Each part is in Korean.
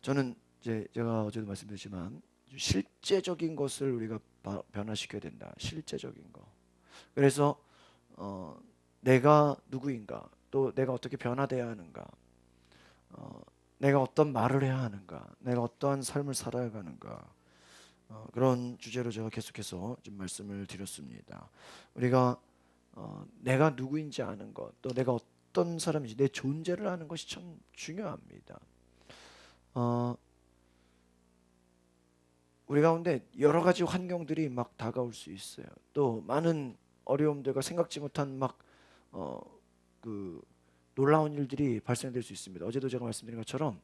저는 이제 제가 어제도 말씀드렸지만 실제적인 것을 우리가 변화시켜야 된다. 실제적인 거. 그래서 내가 누구인가, 또 내가 어떻게 변화돼야 하는가, 어, 내가 어떤 말을 해야 하는가, 내가 어떠한 삶을 살아야 하는가, 그런 주제로 제가 계속해서 좀 말씀을 드렸습니다. 우리가 내가 누구인지 아는 것, 또 내가 어떤 사람인지 내 존재를 아는 것이 참 중요합니다. 어, 우리 가운데 여러 가지 환경들이 막 다가올 수 있어요. 또 많은 어려움들과 생각지 못한 어, 그 놀라운 일들이 발생될 수 있습니다. 어제도 제가 말씀드린 것처럼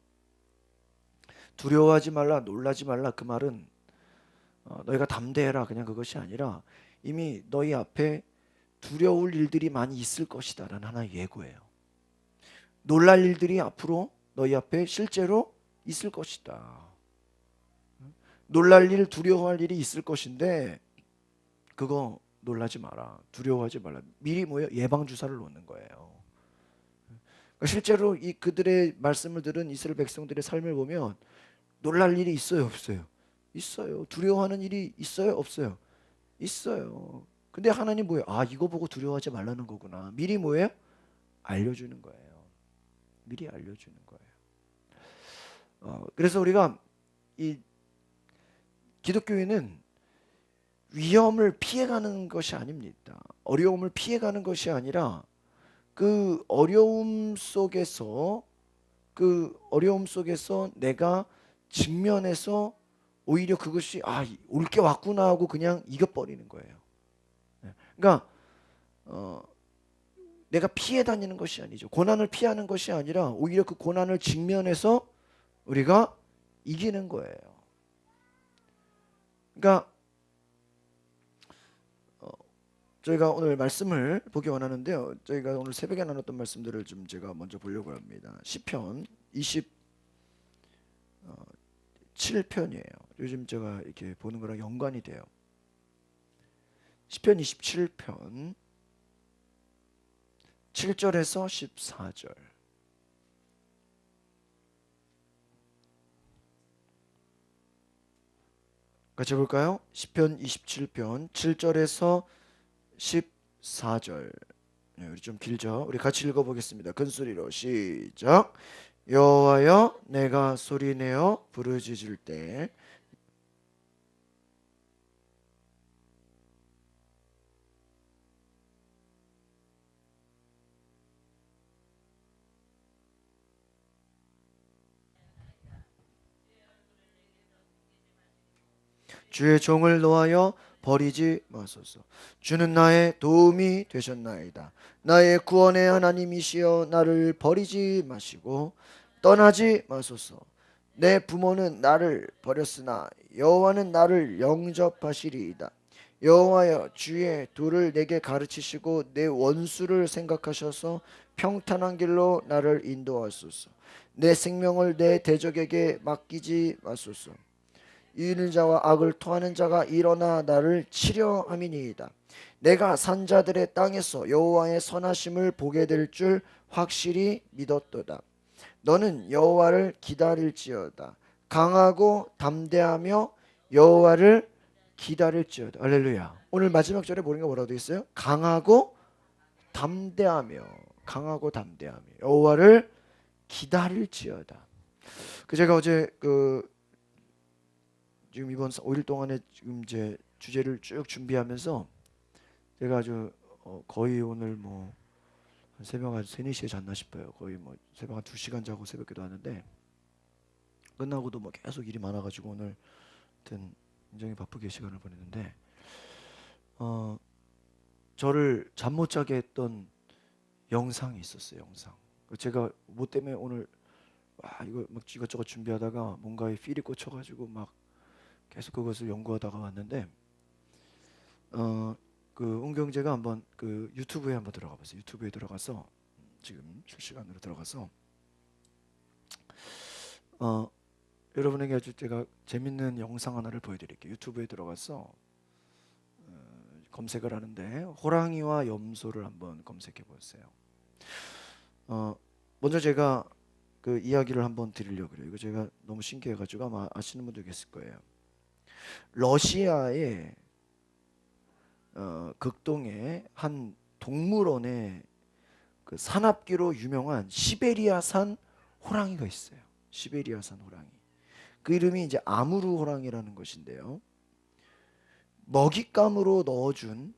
두려워하지 말라, 놀라지 말라, 그 말은 너희가 담대해라, 그냥 그것이 아니라 이미 너희 앞에 두려울 일들이 많이 있을 것이다 라는 하나의 예고예요. 놀랄 일들이 앞으로 너희 앞에 실제로 있을 것이다. 놀랄 일, 두려워할 일이 있을 것인데 그거 놀라지 마라, 두려워하지 말라. 미리 뭐예요? 예방 주사를 놓는 거예요. 그러니까 실제로 이 그들의 말씀을 들은 이스라엘 백성들의 삶을 보면 놀랄 일이 있어요, 없어요? 있어요. 두려워하는 일이 있어요, 없어요? 있어요. 근데 하나님 뭐예요? 아, 이거 보고 두려워하지 말라는 거구나. 미리 뭐예요? 알려주는 거예요. 미리 알려주는 거예요. 그래서 우리가 이 기독교인은 위험을 피해가는 것이 아닙니다. 어려움을 피해가는 것이 아니라 그 어려움 속에서 내가 직면해서 오히려 그것이 올 게 왔구나 하고 그냥 이겨버리는 거예요. 그러니까 내가 피해 다니는 것이 아니죠. 고난을 피하는 것이 아니라 오히려 그 고난을 직면해서 우리가 이기는 거예요. 그러니까 저희가 오늘 말씀을 보기 원하는데요. 저희가 오늘 새벽에 나눴던 말씀들을 좀 제가 먼저 보려고 합니다. 시편 27편이에요. 요즘 제가 이렇게 보는 거랑 연관이 돼요. 시편 27편 7절에서 14절. 같이 볼까요? 시편 27편 7절에서 14절. 우리 좀 길죠? 우리 같이 읽어보겠습니다. 큰 소리로 시작. 여호와여, 내가 소리내어 부르짖을 때 주의 종을 놓아여 버리지 마소서. 주는 나의 도움이 되셨나이다. 나의 구원의 하나님이시여, 나를 버리지 마시고 떠나지 마소서. 내 부모는 나를 버렸으나 여호와는 나를 영접하시리이다. 여호와여, 주의 도를 내게 가르치시고 내 원수를 생각하셔서 평탄한 길로 나를 인도하소서. 내 생명을 내 대적에게 맡기지 마소서. 이는 자와 악을 토하는 자가 일어나 나를 치려 함이니이다. 내가 산자들의 땅에서 여호와의 선하심을 보게 될 줄 확실히 믿었도다. 너는 여호와를 기다릴지어다. 강하고 담대하며 여호와를 기다릴지어다. 할렐루야. 오늘 마지막 절에 보니까 뭐라고 되어 있어요? 강하고 담대하며, 강하고 담대하며 여호와를 기다릴지어다. 제가 어제 지금 이번 5일 동안에 지금 이제 주제를 쭉 준비하면서 제가 아주 거의 오늘 뭐 새벽 한 3, 4시에 잤나 싶어요. 거의 뭐 새벽 한 2시간 자고 새벽기도 하는데 끝나고도 뭐 계속 일이 많아가지고 오늘 하여튼 굉장히 바쁘게 시간을 보냈는데 저를 잠 못 자게 했던 영상이 있었어요. 영상. 제가 뭐 때문에 오늘 이거 막 이것저것 준비하다가 뭔가에 필이 꽂혀가지고 막 계속 그것을 연구하다가 왔는데 은경제가 한번 유튜브에 한번 들어가 봤어요. 유튜브에 들어가서 지금 실시간으로 들어가서 여러분에게 아주 제가 재밌는 영상 하나를 보여드릴게요. 유튜브에 들어가서 검색을 하는데 호랑이와 염소를 한번 검색해 보세요. 먼저 제가 그 이야기를 한번 드리려고 그래요. 이거 제가 너무 신기해가지고 아마 아시는 분도 계실 거예요. 러시아의 극동의 한 동물원에 그 산악기로 유명한 시베리아산 호랑이가 있어요. 시베리아산 호랑이. 그 이름이 이제 아무르 호랑이라는 것인데요. 먹잇감으로 넣어준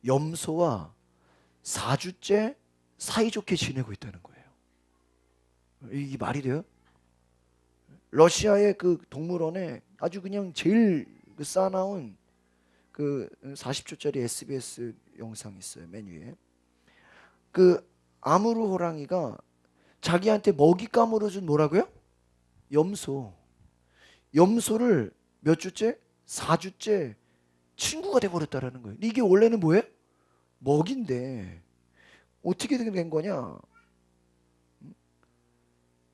염소와 4주째 사이좋게 지내고 있다는 거예요. 이게 말이 돼요? 러시아의 그 동물원에 아주 그냥 제일 그 싸나운 그 40초짜리 SBS 영상이 있어요. 맨 위에. 그 아무르 호랑이가 자기한테 먹잇감으로 준 뭐라고요? 염소. 염소를 몇 주째? 4주째 친구가 돼버렸다라는 거예요. 이게 원래는 뭐예요? 먹인데 어떻게 된 거냐?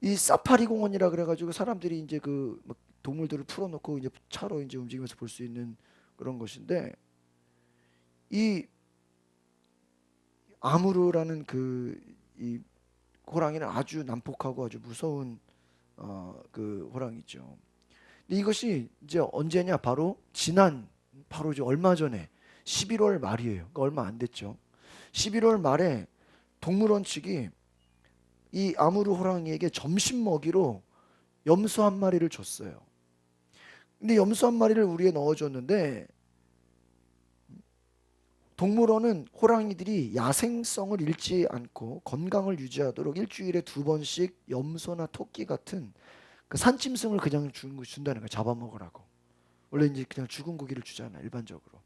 이 사파리 공원이라 그래가지고 사람들이 이제 그 동물들을 풀어놓고 이제 차로 이제 움직이면서 볼 수 있는 그런 것인데, 이 아무르라는 그 이 호랑이는 아주 난폭하고 아주 무서운 그 호랑이죠. 근데 이것이 이제 언제냐? 바로 이제 얼마 전에 11월 말이에요. 그러니까 얼마 안 됐죠. 11월 말에 동물원 측이 이 아무르 호랑이에게 점심 먹이로 염소 한 마리를 줬어요. 근데 염소 한 마리를 우리에 넣어줬는데, 동물원은 호랑이들이 야생성을 잃지 않고 건강을 유지하도록 일주일에 2번씩 염소나 토끼 같은 그 산짐승을 그냥 준다는 거예요. 잡아먹으라고. 원래 이제 그냥 죽은 고기를 주잖아, 일반적으로.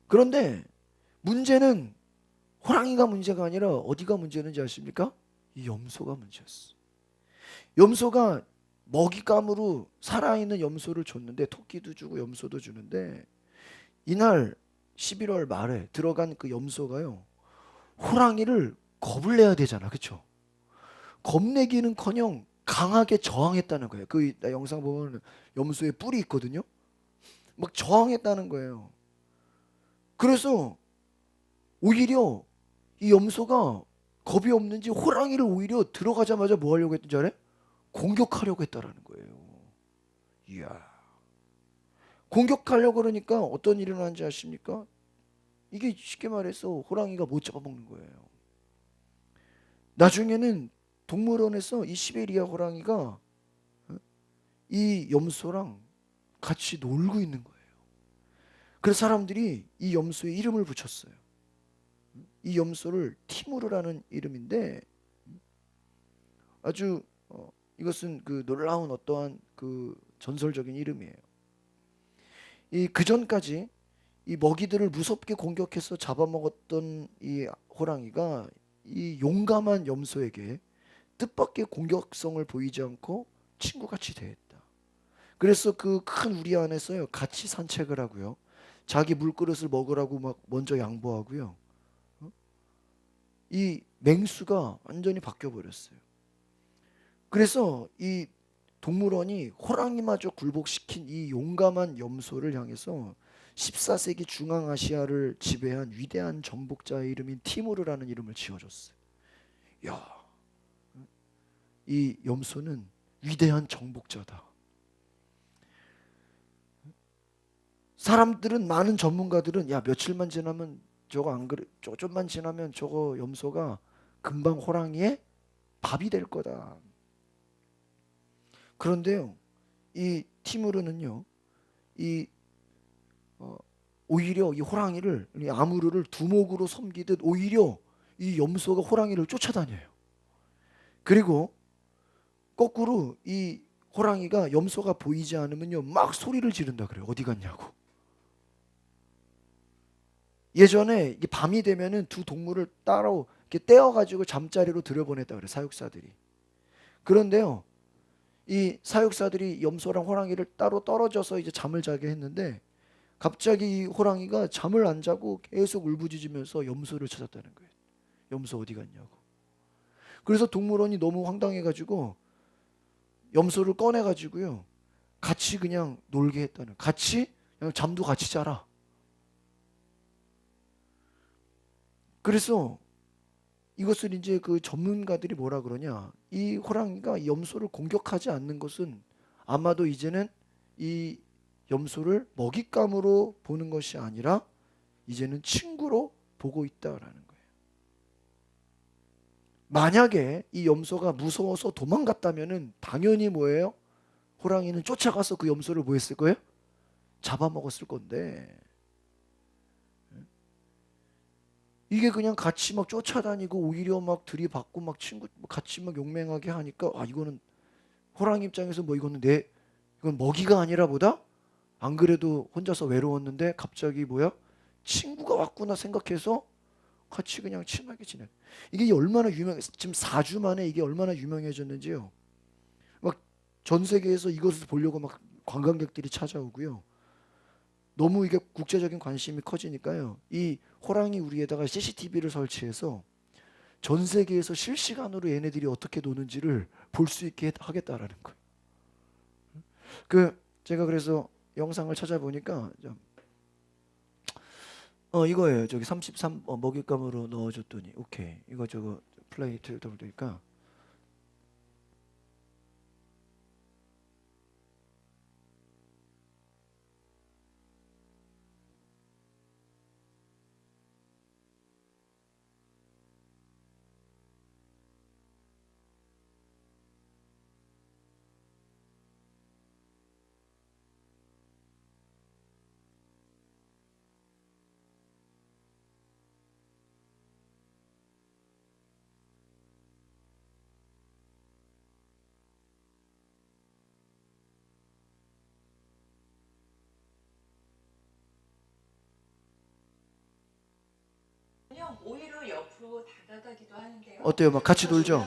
그런데 문제는 호랑이가 문제가 아니라 어디가 문제는지 아십니까? 이 염소가 문제였어. 염소가 먹잇감으로 살아있는 염소를 줬는데, 토끼도 주고 염소도 주는데, 이날 11월 말에 들어간 그 염소가요, 호랑이를 겁을 내야 되잖아, 그쵸? 겁내기는커녕 강하게 저항했다는 거예요. 그 영상 보면 염소에 뿔이 있거든요. 막 저항했다는 거예요. 그래서 오히려 이 염소가 겁이 없는지 호랑이를 오히려 들어가자마자 뭐 하려고 했던 줄 알아요? 공격하려고 했다라는 거예요. 이야. 공격하려고 그러니까 어떤 일이 일어난지 아십니까? 이게 쉽게 말해서 호랑이가 못 잡아먹는 거예요. 나중에는 동물원에서 이 시베리아 호랑이가 이 염소랑 같이 놀고 있는 거예요. 그래서 사람들이 이 염소에 이름을 붙였어요. 이 염소를 티무르라는 이름인데, 아주 이것은 그 놀라운 어떠한 그 전설적인 이름이에요. 이 그전까지 이 먹이들을 무섭게 공격해서 잡아먹었던 이 호랑이가 이 용감한 염소에게 뜻밖의 공격성을 보이지 않고 친구같이 대했다. 그래서 그 큰 우리 안에서요, 같이 산책을 하고요, 자기 물그릇을 먹으라고 막 먼저 양보하고요. 이 맹수가 완전히 바뀌어 버렸어요. 그래서 이 동물원이 호랑이마저 굴복시킨 이 용감한 염소를 향해서 14세기 중앙아시아를 지배한 위대한 정복자의 이름인 티무르라는 이름을 지어줬어요. 야, 이 염소는 위대한 정복자다. 사람들은, 많은 전문가들은, 야, 며칠만 지나면 저거 안 그래, 좀만 지나면 저거 염소가 금방 호랑이의 밥이 될 거다. 그런데요, 이 티무르는요, 이 오히려 이 호랑이를, 이 아무르를 두목으로 섬기듯 오히려 이 염소가 호랑이를 쫓아다녀요. 그리고 거꾸로 이 호랑이가 염소가 보이지 않으면요, 막 소리를 지른다 그래요. 어디 갔냐고. 예전에 밤이 되면은 두 동물을 따로 이렇게 떼어가지고 잠자리로 들여보냈다 그래요, 사육사들이. 그런데요, 이 사육사들이 염소랑 호랑이를 따로 떨어져서 이제 잠을 자게 했는데, 갑자기 이 호랑이가 잠을 안 자고 계속 울부짖으면서 염소를 찾았다는 거예요. 염소 어디 갔냐고. 그래서 동물원이 너무 황당해가지고 염소를 꺼내가지고요, 같이 그냥 놀게 했다는, 같이 그냥 잠도 같이 자라. 그래서 이것을 이제 그 전문가들이 뭐라 그러냐, 이 호랑이가 염소를 공격하지 않는 것은 아마도 이제는 이 염소를 먹잇감으로 보는 것이 아니라 이제는 친구로 보고 있다라는 거예요. 만약에 이 염소가 무서워서 도망갔다면은 당연히 뭐예요? 호랑이는 쫓아가서 그 염소를 뭐 했을 거예요? 잡아먹었을 건데, 이게 그냥 같이 막 쫓아다니고 오히려 막 들이받고 막 친구 같이 막 용맹하게 하니까, 아 이거는 호랑이 입장에서 뭐 이건 먹이가 아니라 보다 안 그래도 혼자서 외로웠는데 갑자기 뭐야? 친구가 왔구나 생각해서 같이 그냥 친하게 지내. 이게 얼마나 지금 4주 만에 이게 얼마나 유명해졌는지요. 막 전 세계에서 이것을 보려고 막 관광객들이 찾아오고요. 너무 이게 국제적인 관심이 커지니까요. 이 호랑이 우리에다가 CCTV를 설치해서 전 세계에서 실시간으로 얘네들이 어떻게 노는지를 볼 수 있게 하겠다라는 거예요. 제가 그래서 영상을 찾아보니까 이거예요. 저기 33 먹잇감으로 넣어줬더니 오케이. 이거 저거 플레이 돌리니까 오히려 옆으로 다가가기도 하는데요. 어때요? 막 같이 놀죠?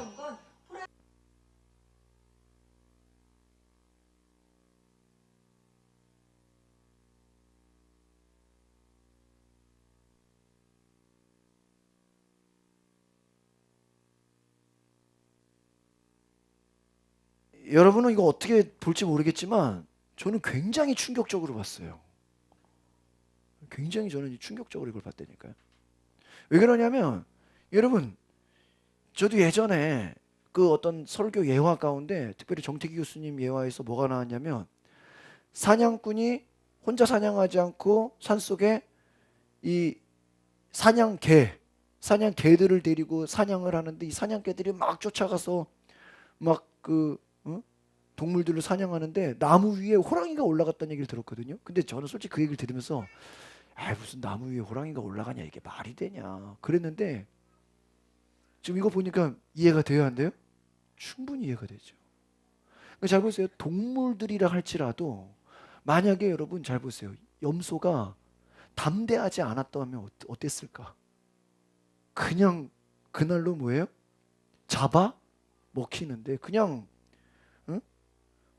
여러분은 이거 어떻게 볼지 모르겠지만 저는 굉장히 충격적으로 봤어요. 굉장히 저는 충격적으로 이걸 봤다니까요. 왜 그러냐면 여러분, 저도 예전에 그 어떤 설교 예화 가운데 특별히 정태기 교수님 예화에서 뭐가 나왔냐면, 사냥꾼이 혼자 사냥하지 않고 산속에 이 사냥개들을 데리고 사냥을 하는데, 이 사냥개들이 막 쫓아가서 막 동물들을 사냥하는데 나무 위에 호랑이가 올라갔다는 얘기를 들었거든요. 근데 저는 솔직히 그 얘기를 들으면서, 아 무슨 나무 위에 호랑이가 올라가냐, 이게 말이 되냐 그랬는데, 지금 이거 보니까 이해가 돼요, 안 돼요? 충분히 이해가 되죠. 그러니까 잘 보세요. 동물들이라 할지라도 만약에 여러분 잘 보세요. 염소가 담대하지 않았다면 어땠을까? 그냥 그날로 뭐예요? 잡아 먹히는데 그냥, 응?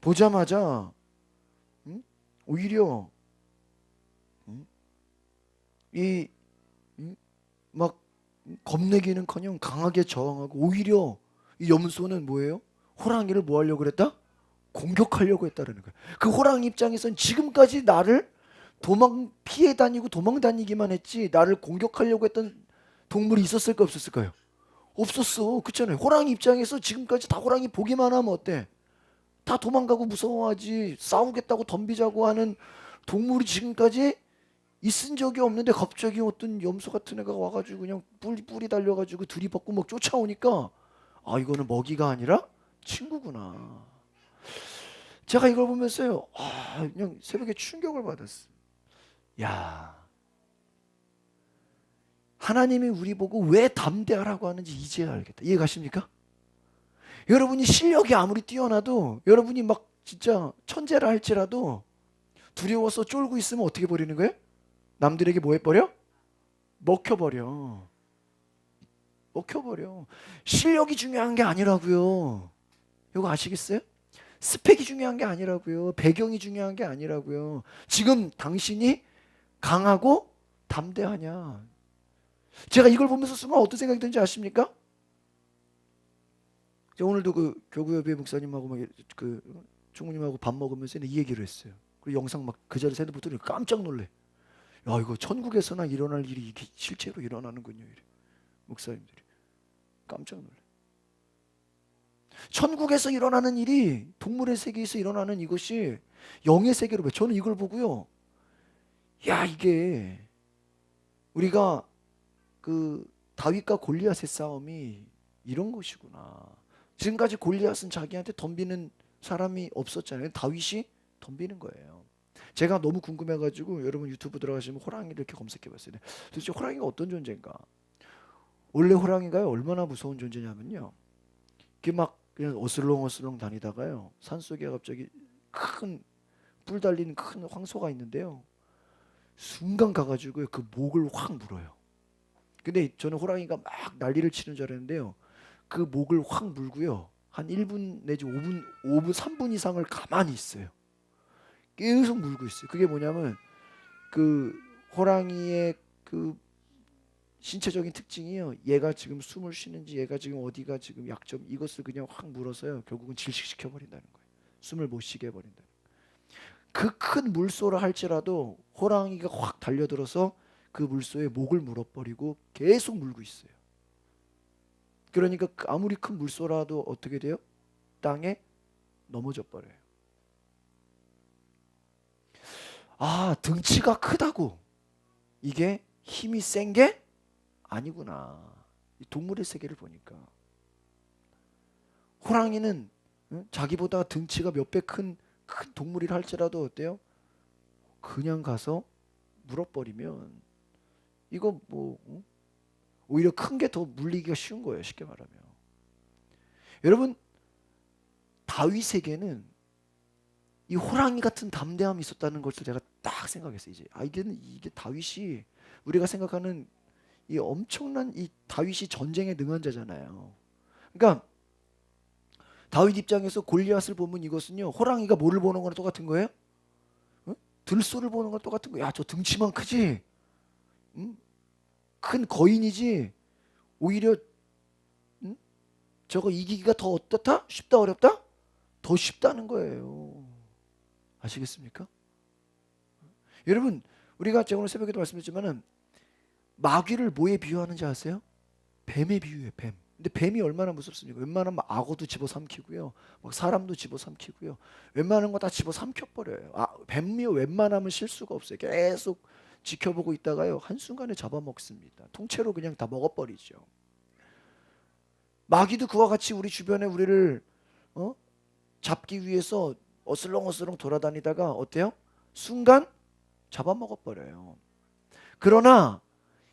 보자마자, 응? 오히려, 응? 이 막 겁내기는커녕 강하게 저항하고, 오히려 이 염소는 뭐예요? 호랑이를 뭐 하려고 그랬다? 공격하려고 했다라는 거예요. 그 호랑이 입장에선 지금까지 나를 피해 다니고 도망 다니기만 했지, 나를 공격하려고 했던 동물이 있었을까 없었을까요? 없었어. 그렇잖아요. 호랑이 입장에서 지금까지 다 호랑이 보기만 하면 어때? 다 도망가고 무서워하지. 싸우겠다고 덤비자고 하는 동물이 지금까지 있은 적이 없는데, 갑자기 어떤 염소 같은 애가 와가지고 그냥 뿔이 달려가지고 들이받고 막 쫓아오니까, 아 이거는 먹이가 아니라 친구구나. 제가 이걸 보면서요, 아 그냥 새벽에 충격을 받았어. 야, 하나님이 우리 보고 왜 담대하라고 하는지 이제야 알겠다. 이해 가십니까? 여러분이 실력이 아무리 뛰어나도, 여러분이 막 진짜 천재라 할지라도 두려워서 쫄고 있으면 어떻게 버리는 거예요? 남들에게 뭐 해버려? 먹혀버려. 먹혀버려. 실력이 중요한 게 아니라고요. 이거 아시겠어요? 스펙이 중요한 게 아니라고요. 배경이 중요한 게 아니라고요. 지금 당신이 강하고 담대하냐. 제가 이걸 보면서 순간 어떤 생각이 드는지 아십니까? 제가 오늘도 그 교구협의 목사님하고 그 총무님하고 밥 먹으면서 이 얘기를 했어요. 그리고 영상 막 그 자리에서 핸드폰 들으니 깜짝 놀래. 야 이거 천국에서나 일어날 일이 이게 실제로 일어나는군요. 이래. 목사님들이 깜짝 놀래. 천국에서 일어나는 일이 동물의 세계에서 일어나는 이것이 영의 세계로 봐. 저는 이걸 보고요. 야, 이게 우리가 그 다윗과 골리앗의 싸움이 이런 것이구나. 지금까지 골리앗은 자기한테 덤비는 사람이 없었잖아요. 다윗이 덤비는 거예요. 제가 너무 궁금해가지고 여러분 유튜브 들어가시면 호랑이를 이렇게 검색해봤어요. 도대체 호랑이가 어떤 존재인가? 원래 호랑이가 얼마나 무서운 존재냐면요. 이게 막 그냥 어슬렁어슬렁 다니다가요. 산속에 갑자기 큰 뿔 달린 큰 황소가 있는데요. 순간 가가지고 그 목을 확 물어요. 근데 저는 호랑이가 막 난리를 치는 줄 알았는데요. 그 목을 확 물고요. 한 1분 내지 5분, 3분 이상을 가만히 있어요. 계속 물고 있어요. 그게 뭐냐면 그 호랑이의 그 신체적인 특징이요. 얘가 지금 숨을 쉬는지 얘가 지금 어디가 지금 약점 이것을 그냥 확 물어서요. 결국은 질식시켜 버린다는 거예요. 숨을 못 쉬게 해버린다. 그 큰 물소를 할지라도 호랑이가 확 달려들어서 그 물소에 목을 물어버리고 계속 물고 있어요. 그러니까 아무리 큰 물소라도 어떻게 돼요? 땅에 넘어져 버려요. 아, 등치가 크다고 이게 힘이 센 게 아니구나. 이 동물의 세계를 보니까 호랑이는 자기보다 등치가 몇 배 큰 동물이라 할지라도 어때요? 그냥 가서 물어버리면 이거 뭐 오히려 큰 게 더 물리기가 쉬운 거예요. 쉽게 말하면. 여러분 다윗에게는 이 호랑이 같은 담대함이 있었다는 것을 제가 딱 생각했어요. 이제 이게 다윗이 우리가 생각하는 이 엄청난 이 다윗이 전쟁에 능한 자잖아요. 그러니까 다윗 입장에서 골리앗을 보면 이것은요 호랑이가 뭐를 보는 거랑 똑같은 거예요? 응? 들소를 보는 거랑 똑같은 거야. 야, 저 등치만 크지? 응? 큰 거인이지? 오히려 응? 저거 이기기가 더 어떻다? 쉽다 어렵다? 더 쉽다는 거예요. 아시겠습니까? 여러분 우리가 제가 오늘 새벽에도 말씀드렸지만은 마귀를 뭐에 비유하는지 아세요? 뱀에 비유해 뱀. 근데 뱀이 얼마나 무섭습니까? 웬만하면 악어도 집어삼키고요. 막 사람도 집어삼키고요. 웬만한 거 다 집어삼켜 버려요. 아, 뱀이 웬만하면 실수가 없어요. 계속 지켜보고 있다가요. 한순간에 잡아먹습니다. 통째로 그냥 다 먹어버리죠. 마귀도 그와 같이 우리 주변에 우리를 어? 잡기 위해서 어슬렁어슬렁 돌아다니다가 어때요? 순간 잡아먹어버려요. 그러나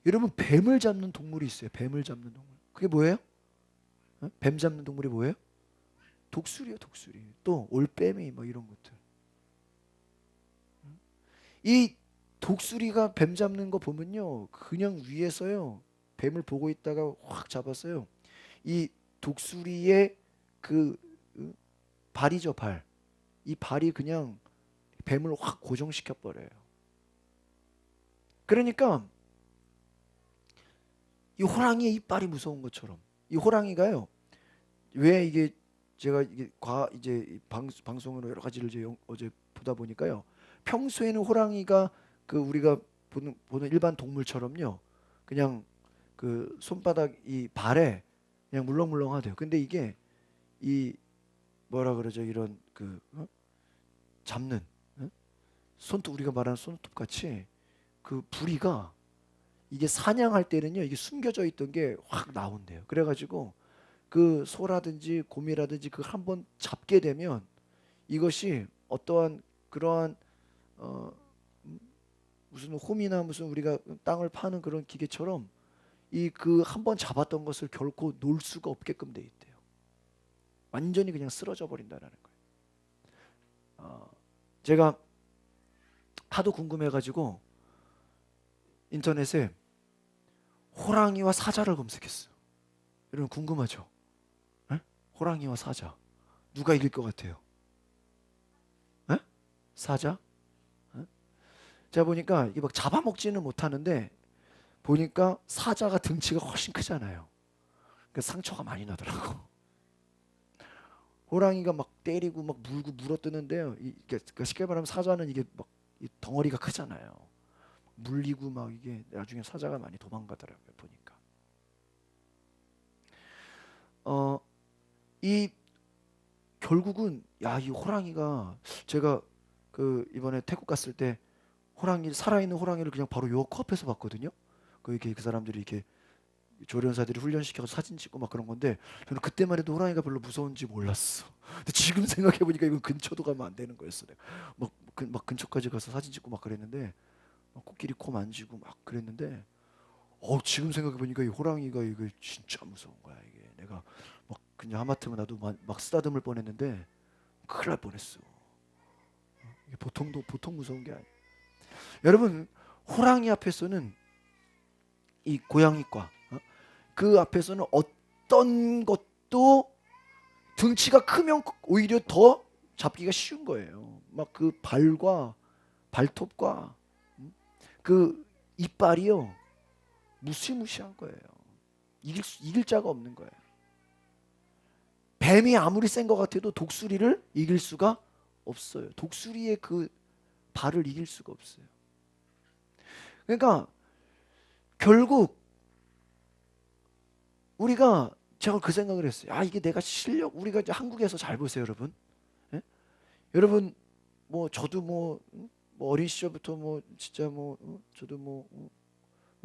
여러분 뱀을 잡는 동물이 있어요. 뱀을 잡는 동물. 그게 뭐예요? 뱀 잡는 동물이 뭐예요? 독수리요, 독수리. 또 올빼미 뭐 이런 것들. 이 독수리가 뱀 잡는 거 보면요. 그냥 위에서요. 뱀을 보고 있다가 확 잡았어요. 이 독수리의 그 발이죠, 발. 이 발이 그냥 뱀을 확 고정시켜 버려요. 그러니까 이 호랑이의 이빨이 무서운 것처럼 이 호랑이가요. 왜 이게 제가 이게 이제 방송으로 여러 가지를 이제 어제 보다 보니까요. 평소에는 호랑이가 그 우리가 보는 일반 동물처럼요. 그냥 그 손바닥 이 발에 그냥 물렁물렁하대요. 근데 이게 이 뭐라 그러죠? 이런 그 잡는 손톱 우리가 말하는 손톱 같이 그 부리가 이게 사냥할 때는요. 이게 숨겨져 있던 게 확 나온대요. 그래가지고 그 소라든지 곰이라든지 그 한번 잡게 되면 이것이 어떠한 그러한 어 무슨 홈이나 무슨 우리가 땅을 파는 그런 기계처럼 이 그 한번 잡았던 것을 결코 놓을 수가 없게끔 돼 있대요. 완전히 그냥 쓰러져 버린다라는 거예요. 제가 하도 궁금해가지고 인터넷에 호랑이와 사자를 검색했어요. 여러분 궁금하죠? 에? 호랑이와 사자 누가 이길 것 같아요? 에? 사자? 에? 제가 보니까 이게 막 잡아먹지는 못하는데 보니까 사자가 등치가 훨씬 크잖아요. 그러니까 상처가 많이 나더라고. 호랑이가 막 때리고 막 물고 물어뜯는데요. 그러니까 쉽게 말하면 사자는 이게 막 이 덩어리가 크잖아요. 물리고 막 이게 나중에 사자가 많이 도망가더라고요. 보니까. 이 결국은 야, 이 호랑이가 제가 그 이번에 태국 갔을 때 호랑이 살아있는 호랑이를 그냥 바로 요 코앞에서 봤거든요. 그 사람들이 이렇게 조련사들이 훈련시켜서 사진 찍고 막 그런 건데 저는 그때만 해도 호랑이가 별로 무서운지 몰랐어. 근데 지금 생각해 보니까 이건 근처도 가면 안 되는 거였어. 내가 막 근처까지 가서 사진 찍고 막 그랬는데 막 코끼리 코 만지고 막 그랬는데 지금 생각해 보니까 이 호랑이가 이거 진짜 무서운 거야 이게. 내가 막 그냥 하마터면 나도 막 쓰다듬을 뻔했는데 큰일 날 뻔했어. 이게 보통 무서운 게 아니야. 여러분 호랑이 앞에서는 이 고양이과 그 앞에서는 어떤 것도 등치가 크면 오히려 더 잡기가 쉬운 거예요. 막 그 발과 발톱과 그 이빨이요 무시무시한 거예요. 이길 자가 없는 거예요. 뱀이 아무리 센 것 같아도 독수리를 이길 수가 없어요. 독수리의 그 발을 이길 수가 없어요. 그러니까 결국 우리가 제가 그 생각을 했어요. 아 이게 내가 실력 우리가 이제 한국에서 잘 보세요, 여러분. 예? 여러분 뭐 저도 뭐 어린 시절부터 뭐 진짜 저도 뭐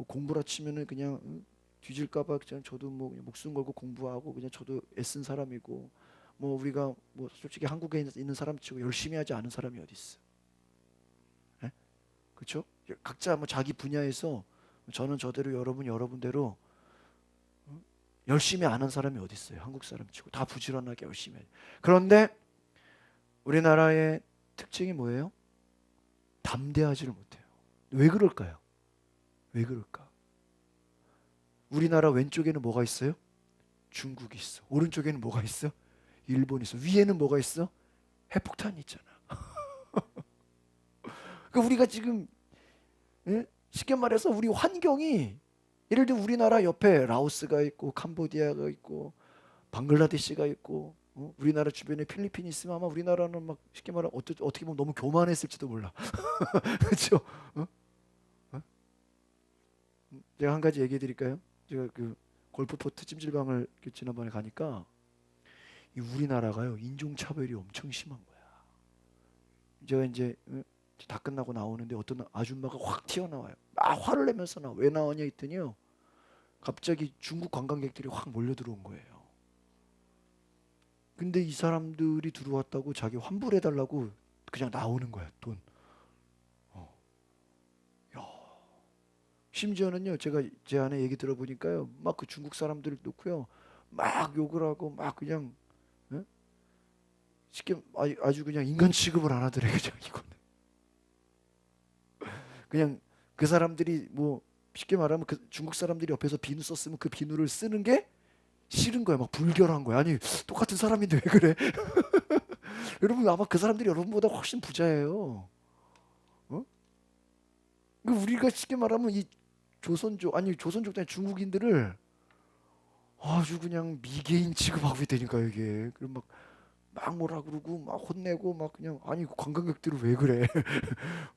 공부라 치면은 그냥 뒤질까봐 그냥 저도 뭐 그냥 목숨 걸고 공부하고 그냥 저도 애쓴 사람이고 뭐 우리가 뭐 솔직히 한국에 있는 사람 치고 열심히 하지 않은 사람이 어디 있어? 예? 그렇죠? 각자 뭐 자기 분야에서 저는 저대로 여러분 여러분대로 열심히 안 한 사람이 어디 있어요? 한국 사람 치고 다 부지런하게 열심히 해요. 그런데 우리나라의 특징이 뭐예요? 담대하지를 못해요. 왜 그럴까요? 왜 그럴까? 우리나라 왼쪽에는 뭐가 있어요? 중국이 있어. 오른쪽에는 뭐가 있어? 일본이 있어. 위에는 뭐가 있어? 핵폭탄이 있잖아. 그러니까 우리가 지금 쉽게 말해서 우리 환경이 예를 들어 우리나라 옆에 라오스가 있고 캄보디아가 있고 방글라데시가 있고 우리나라 주변에 필리핀이 있으면 아마 우리나라는 막 쉽게 말하면 어떻게 보면 너무 교만했을지도 몰라. 그렇죠? 어? 어? 제가 한 가지 얘기해 드릴까요? 제가 그 골프포트 찜질방을 지난번에 가니까 이 우리나라가요 인종차별이 엄청 심한 거야. 제가 이제 다 끝나고 나오는데 어떤 아줌마가 확 튀어나와요. 막 화를 내면서 왜 나오냐 했더니요. 갑자기 중국 관광객들이 확 몰려 들어온 거예요. 근데 이 사람들이 들어왔다고 자기 환불해달라고 그냥 나오는 거야 돈. 어. 야. 심지어는요 제가 제 아내 얘기 들어보니까요 막 그 중국 사람들 놓고요 막 욕을 하고 막 그냥 예? 쉽게 아주 그냥 인간 취급을 안 하더래 그냥 이거는. 그냥 그 사람들이 뭐 쉽게 말하면 그 중국 사람들이 옆에서 비누 썼으면 그 비누를 쓰는 게 싫은 거야. 막 불결한 거야. 아니 똑같은 사람인데 왜 그래? 여러분 아마 그 사람들이 여러분보다 훨씬 부자예요. 어? 그 우리가 쉽게 말하면 이 조선족 아니 조선족도 아니라 중국인들을 아주 그냥 미개인 취급하고 되니까 이게 그럼 막 뭐라 그러고 막 혼내고 막 그냥 아니 그 관광객들은 왜 그래?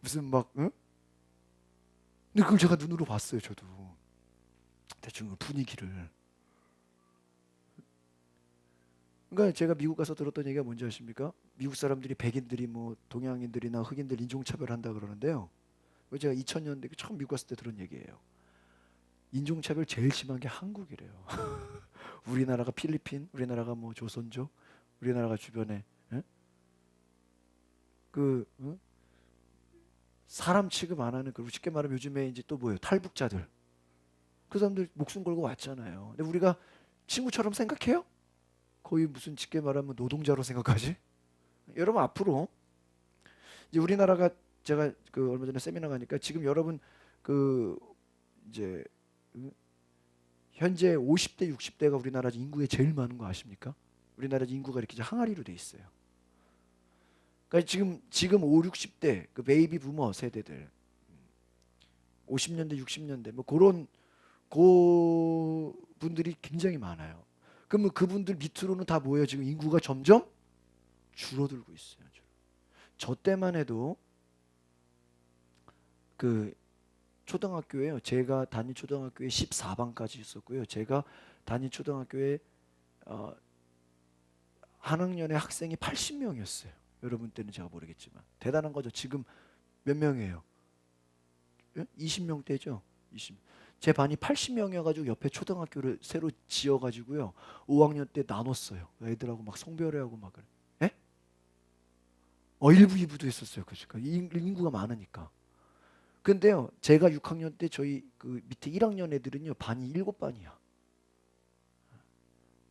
무슨 막 응? 근데 그걸 제가 눈으로 봤어요. 저도 대충 그 분위기를. 그러니까 제가 미국 가서 들었던 얘기가 뭔지 아십니까? 미국 사람들이 백인들이 뭐 동양인들이나 흑인들 인종차별한다 그러는데요. 그거 제가 2000년대 처음 미국 갔을 때 들은 얘기예요. 인종차별 제일 심한 게 한국이래요. 우리나라가 필리핀, 우리나라가 뭐 조선족, 우리나라가 주변에 예? 그 사람 취급 안 하는 그 쉽게 말하면 요즘에 이제 또 뭐예요? 탈북자들. 그 사람들 목숨 걸고 왔잖아요. 근데 우리가 친구처럼 생각해요? 거의 무슨 쉽게 말하면 노동자로 생각하지? 여러분 앞으로 이제 우리나라가 제가 그 얼마 전에 세미나 가니까 지금 여러분 그 이제 현재 50대 60대가 우리나라 인구에 제일 많은 거 아십니까? 우리나라 인구가 이렇게 이제 항아리로 돼 있어요. 그러니까 지금 5, 60대 그 베이비 부머 세대들 50년대 60년대 뭐 그런 그 분들이 굉장히 많아요. 그러면 그분들 밑으로는 다 뭐예요? 지금 인구가 점점 줄어들고 있어요. 저 때만 해도 그 초등학교에요. 제가 다닌 초등학교에 14반까지 있었고요. 제가 다닌 초등학교에 어, 한 학년에 학생이 80명이었어요. 여러분 때는 제가 모르겠지만 대단한 거죠. 지금 몇 명이에요? 20명대죠. 20. 제 반이 80명이어가지고 옆에 초등학교를 새로 지어가지고요 5학년 때 나눴어요. 애들하고 막 송별회하고 막 그래. 예? 1부 2부도 했었어요. 그러니까 인구가 많으니까. 근데요 제가 6학년 때 저희 그 밑에 1학년 애들은요 반이 7반이야.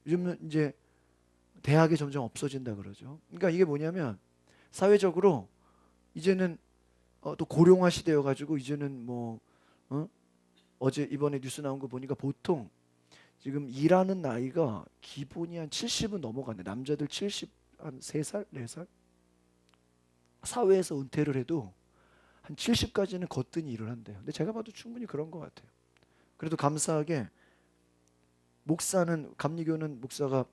요즘은 이제 대학이 점점 없어진다 그러죠. 그러니까 이게 뭐냐면 사회적으로 이제는 또 고령화 시대여가지고 이제는 뭐 어? 어제 이번에 뉴스 나온 거 보니까 보통 지금 일하는 나이가 기본이 한 70은 넘어가네. 남자들 70, 한 3살, 4살? 사회에서 은퇴를 해도 한 70까지는 거뜬히 일을 한대요. 근데 제가 봐도 충분히 그런 것 같아요. 그래도 감사하게 목사는 감리교는 목사가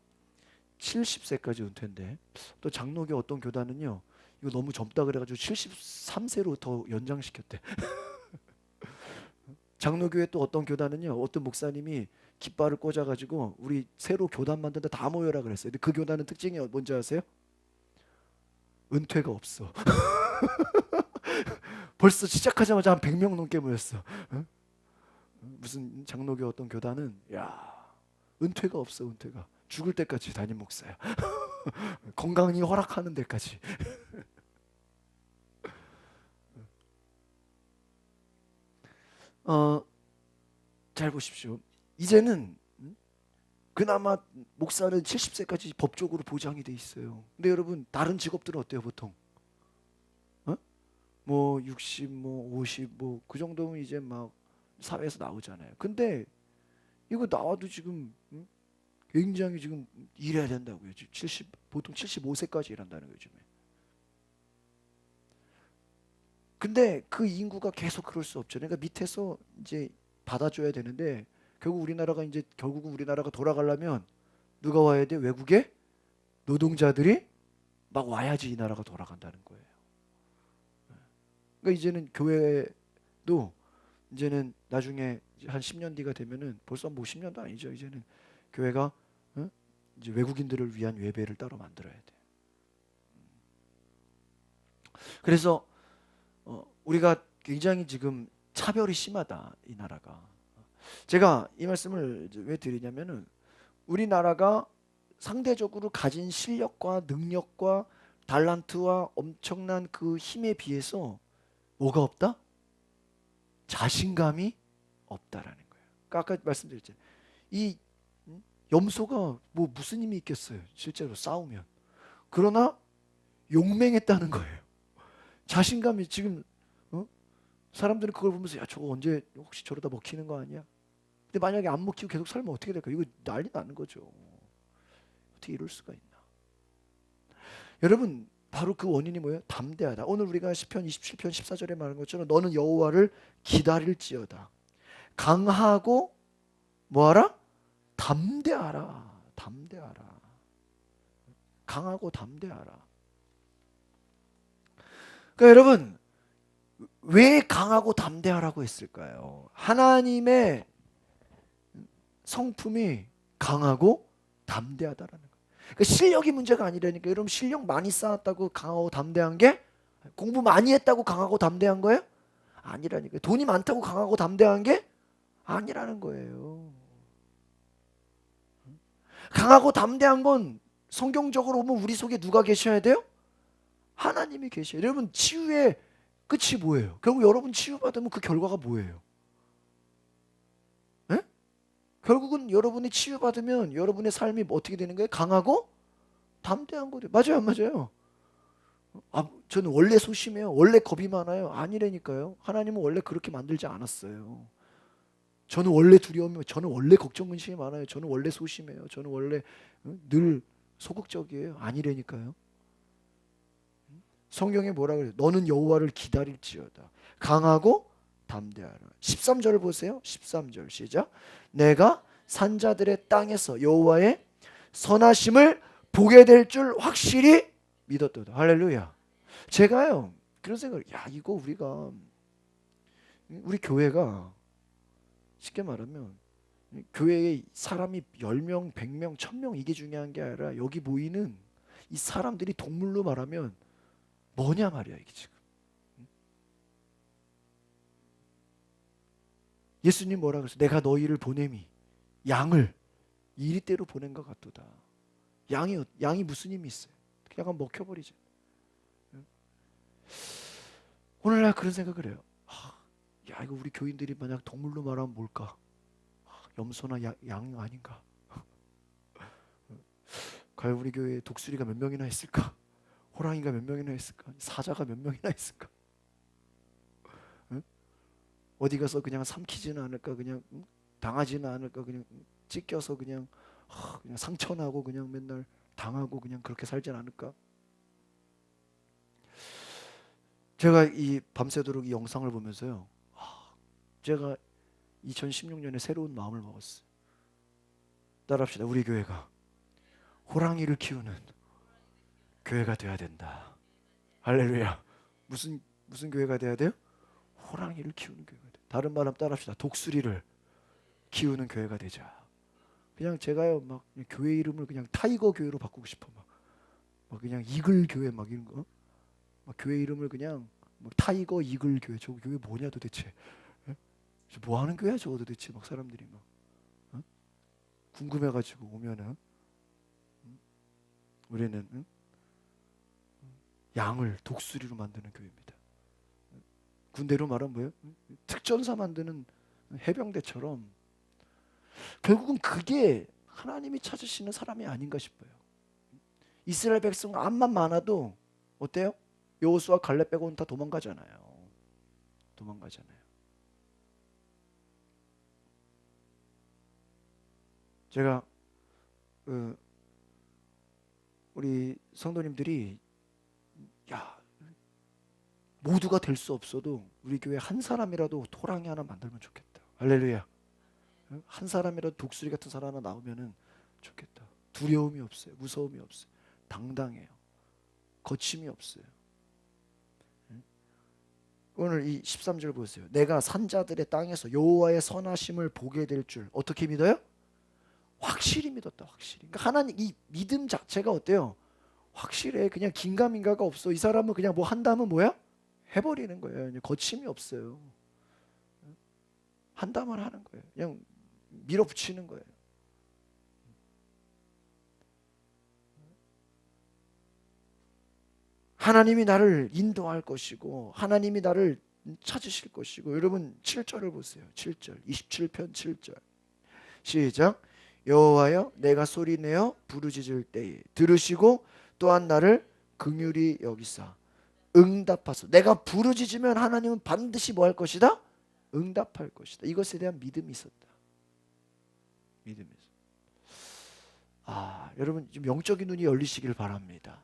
70세까지 은퇴인데 또 장로교 어떤 교단은요 이거 너무 젊다 그래가지고 73세로 더 연장시켰대. 장로교회 또 어떤 교단은요 어떤 목사님이 깃발을 꽂아가지고 우리 새로 교단 만든다 다 모여라 그랬어요. 근데 그 교단은 특징이 뭔지 아세요? 은퇴가 없어. 벌써 시작하자마자 한 100명 넘게 모였어. 어? 무슨 장로교 어떤 교단은 야 은퇴가 없어. 은퇴가 죽을 때까지 담임 목사야. 건강이 허락하는 데까지. 어, 잘 보십시오. 이제는 그나마 목사는 70세까지 법적으로 보장이 돼 있어요. 근데 여러분 다른 직업들은 어때요 보통? 어? 뭐 60, 뭐 50, 뭐 그 정도면 이제 막 사회에서 나오잖아요. 근데 이거 나와도 지금 굉장히 지금 일해야 된다고요. 70 보통 75세까지 일한다는 거예요, 요즘에. 근데 그 인구가 계속 그럴 수 없죠. 그러니까 밑에서 이제 받아줘야 되는데 결국은 우리나라가 돌아가려면 누가 와야 돼? 외국에 노동자들이 막 와야지 이 나라가 돌아간다는 거예요. 그러니까 이제는 교회도 이제는 나중에 이제 한 10년 뒤가 되면은 벌써 뭐 10년도 아니죠. 이제는 교회가 이제 외국인들을 위한 예배를 따로 만들어야 돼. 그래서 우리가 굉장히 지금 차별이 심하다 이 나라가. 제가 이 말씀을 이제 왜 드리냐면은 우리나라가 상대적으로 가진 실력과 능력과 달란트와 엄청난 그 힘에 비해서 뭐가 없다? 자신감이 없다라는 거예요. 그러니까 아까 말씀드렸잖아요. 이 염소가 뭐 무슨 힘이 있겠어요? 실제로 싸우면. 그러나 용맹했다는 거예요. 자신감이 지금 사람들은 그걸 보면서 야 저거 언제 혹시 저러다 먹히는 거 아니야? 근데 만약에 안 먹히고 계속 살면 어떻게 될까? 이거 난리 나는 거죠. 어떻게 이럴 수가 있나? 여러분 바로 그 원인이 뭐예요? 담대하다. 오늘 우리가 시편 27편 14절에 말한 것처럼 너는 여호와를 기다릴지어다. 강하고 뭐하라? 담대하라. 담대하라. 강하고 담대하라. 그러니까 여러분 왜 강하고 담대하라고 했을까요? 하나님의 성품이 강하고 담대하다라는 거예요. 그러니까 실력이 문제가 아니라니까. 여러분 실력 많이 쌓았다고 강하고 담대한 게 공부 많이 했다고 강하고 담대한 거예요? 아니라니까. 돈이 많다고 강하고 담대한 게 아니라는 거예요. 강하고 담대한 건 성경적으로 보면 우리 속에 누가 계셔야 돼요? 하나님이 계셔요. 여러분 치유의 끝이 뭐예요? 결국 여러분 치유받으면 그 결과가 뭐예요? 에? 결국은 여러분이 치유받으면 여러분의 삶이 어떻게 되는 거예요? 강하고 담대한 거예요. 맞아요, 안 맞아요? 저는 원래 소심해요. 원래 겁이 많아요. 아니라니까요. 하나님은 원래 그렇게 만들지 않았어요. 저는 원래 걱정 근심이 많아요. 저는 원래 소심해요. 저는 원래 늘 소극적이에요. 아니라니까요. 성경에 뭐라 그래요? 너는 여호와를 기다릴지어다. 강하고 담대하라. 13절을 보세요. 13절 시작. 내가 산자들의 땅에서 여호와의 선하심을 보게 될 줄 확실히 믿었도다. 할렐루야. 제가요 그런 생각을 이거 우리 교회가 쉽게 말하면 교회에 사람이 10명, 100명, 1000명 이게 중요한 게 아니라 여기 모이는 이 사람들이 동물로 말하면 뭐냐 말이야 이게 지금. 예수님 뭐라 그랬어? 내가 너희를 보냄이 양을 이리대로 보낸 것 같도다. 양이 무슨 힘이 있어요? 그냥 먹혀버리죠. 오늘날 그런 생각을 해요. 야 이거 우리 교인들이 만약 동물로 말하면 뭘까? 염소나 양 아닌가? 과연 우리 교회에 독수리가 몇 명이나 있을까? 호랑이가 몇 명이나 있을까? 사자가 몇 명이나 있을까? 응? 어디 가서 그냥 삼키지는 않을까? 그냥 당하지는 않을까? 그냥 찢겨서 그냥 상처나고 그냥 맨날 당하고 그냥 그렇게 살진 않을까? 제가 이 밤새도록 이 영상을 보면서요, 제가 2016년에 새로운 마음을 먹었어요. 따라합시다. 우리 교회가 호랑이를 키우는 교회가 돼야 된다. 할렐루야. 무슨 교회가 돼야 돼요? 호랑이를 키우는 교회가 돼. 다른 말 하면 따라합시다. 독수리를 키우는 교회가 되자. 그냥 제가요 막 교회 이름을 그냥 타이거 교회로 바꾸고 싶어. 막 그냥 이글 교회 막 이런 거. 막 교회 이름을 그냥 뭐 타이거 이글 교회. 저 교회 뭐냐 도대체? 예? 뭐 하는 교회야 저거 도대체? 막 사람들이 막 궁금해가지고 오면은 우리는 양을 독수리로 만드는 교회입니다. 군대로 말하면 뭐예요? 특전사 만드는 해병대처럼 결국은 그게 하나님이 찾으시는 사람이 아닌가 싶어요. 이스라엘 백성 암만 많아도 어때요? 여호수아 갈렙 빼고는 다 도망가잖아요. 제가 우리 성도님들이 야 모두가 될 수 없어도 우리 교회 한 사람이라도 호랑이 하나 만들면 좋겠다. 할렐루야. 한 사람이라도 독수리 같은 사람 하나 나오면은 좋겠다. 두려움이 없어요. 무서움이 없어요. 당당해요. 거침이 없어요. 오늘 이 13절 보세요. 내가 산자들의 땅에서 여호와의 선하심을 보게 될 줄 어떻게 믿어요? 확실히 믿었다. 확실히. 그러니까 하나님 이 믿음 자체가 어때요? 확실해. 그냥 긴가민가가 없어. 이 사람은 그냥 뭐 한다면 뭐야? 해버리는 거예요. 거침이 없어요. 한다면 하는 거예요. 그냥 밀어붙이는 거예요. 하나님이 나를 인도할 것이고 하나님이 나를 찾으실 것이고 여러분 7절을 보세요. 7절 27편 7절 시작. 여호와여 내가 소리내어 부르짖을 때에 들으시고 또한 나를 긍휼히 여기사 응답하소서. 내가 부르짖으면 하나님은 반드시 뭐 할 것이다? 응답할 것이다. 이것에 대한 믿음이 있었다. 믿음이 있었다. 여러분 좀 영적인 눈이 열리시길 바랍니다.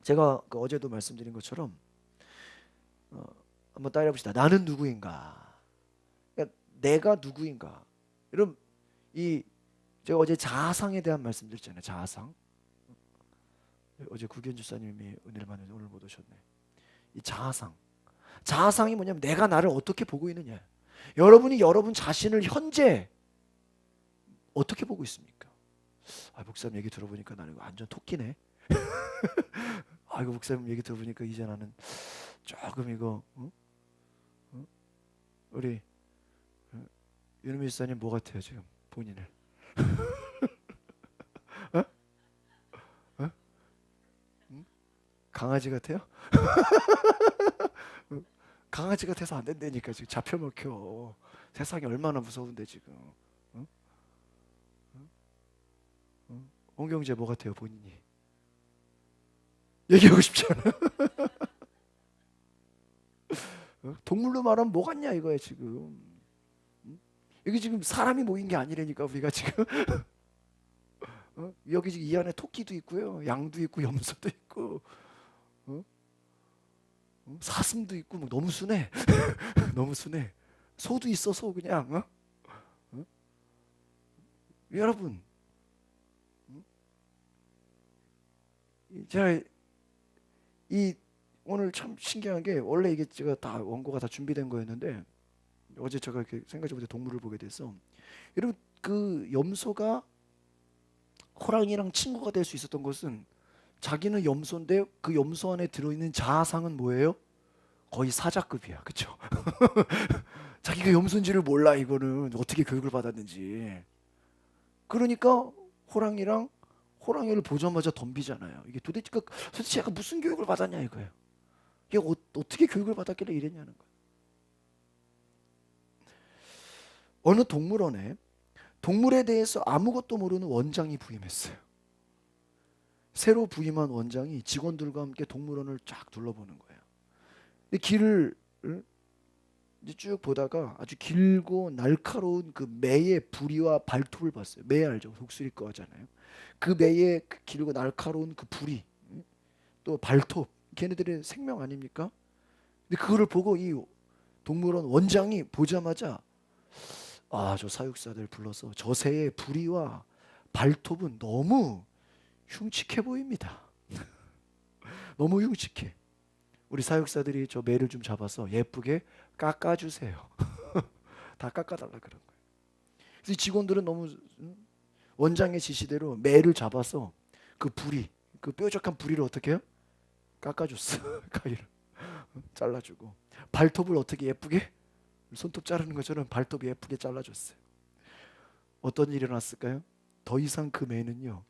제가 어제도 말씀드린 것처럼 한번 따라해 봅시다. 나는 누구인가? 그러니까 내가 누구인가? 여러분 제가 어제 자아상에 대한 말씀드렸잖아요. 자아상. 어제 구기현 주사님이 은혜를 받는데 오늘 못 오셨네. 이 자아상이 뭐냐면 내가 나를 어떻게 보고 있느냐. 여러분이 여러분 자신을 현재 어떻게 보고 있습니까? 목사님 얘기 들어보니까 나는 이거 완전 토끼네. 이거 목사님 얘기 들어보니까 이제 나는 조금 이거 우리 윤미 집사님 뭐 같아요 지금 본인을? 강아지 같아요? 강아지 같아서 안 된다니까 지금 잡혀먹혀. 세상이 얼마나 무서운데 지금. 홍경재 뭐 같아요 본인이? 얘기하고 싶지 않아. 동물로 말하면 뭐 같냐 이거야 지금. 이게 지금 사람이 모인 게 아니라니까 우리가 지금. 여기 지금 이 안에 토끼도 있고요, 양도 있고 염소도 있고, 사슴도 있고 뭐 너무 순해. 너무 순해. 소도 있어 소 그냥. 여러분, 제가 오늘 참 신기한 게 원래 이게 제가 다 원고가 다 준비된 거였는데 어제 제가 이렇게 생각지 못해 동물을 보게 돼서 여러분 그 염소가 호랑이랑 친구가 될 수 있었던 것은 자기는 염소인데 그 염소 안에 들어있는 자아상은 뭐예요? 거의 사자급이야. 그쵸? 자기가 염소인지를 몰라. 이거는 어떻게 교육을 받았는지. 그러니까 호랑이랑 호랑이를 보자마자 덤비잖아요. 이게 도대체 약간 무슨 교육을 받았냐 이거예요. 이게 어떻게 교육을 받았길래 이랬냐는 거예요. 어느 동물원에 동물에 대해서 아무것도 모르는 원장이 부임했어요. 새로 부임한 원장이 직원들과 함께 동물원을 쫙 둘러보는 거예요. 근데 길을 이제 쭉 보다가 아주 길고 날카로운 그 매의 부리와 발톱을 봤어요. 매 알죠? 독수리 거 하잖아요. 그 매의 그 길고 날카로운 그 부리, 또 발톱, 걔네들의 생명 아닙니까? 근데 그거를 보고 이 동물원 원장이 보자마자 저 사육사들 불러서 저 새의 부리와 발톱은 너무 흉측해 보입니다. 너무 흉측해. 우리 사육사들이 저 매를 좀 잡아서 예쁘게 깎아주세요. 다 깎아달라 그런 거예요. 그래서 이 직원들은 너무 원장의 지시대로 매를 잡아서 그 부리, 그 뾰족한 부리를 어떻게 해요? 깎아줬어. 가위를 잘라주고 발톱을 어떻게 예쁘게 손톱 자르는 것처럼 발톱 예쁘게 잘라줬어요. 어떤 일이 일어났을까요? 더 이상 그 매는요,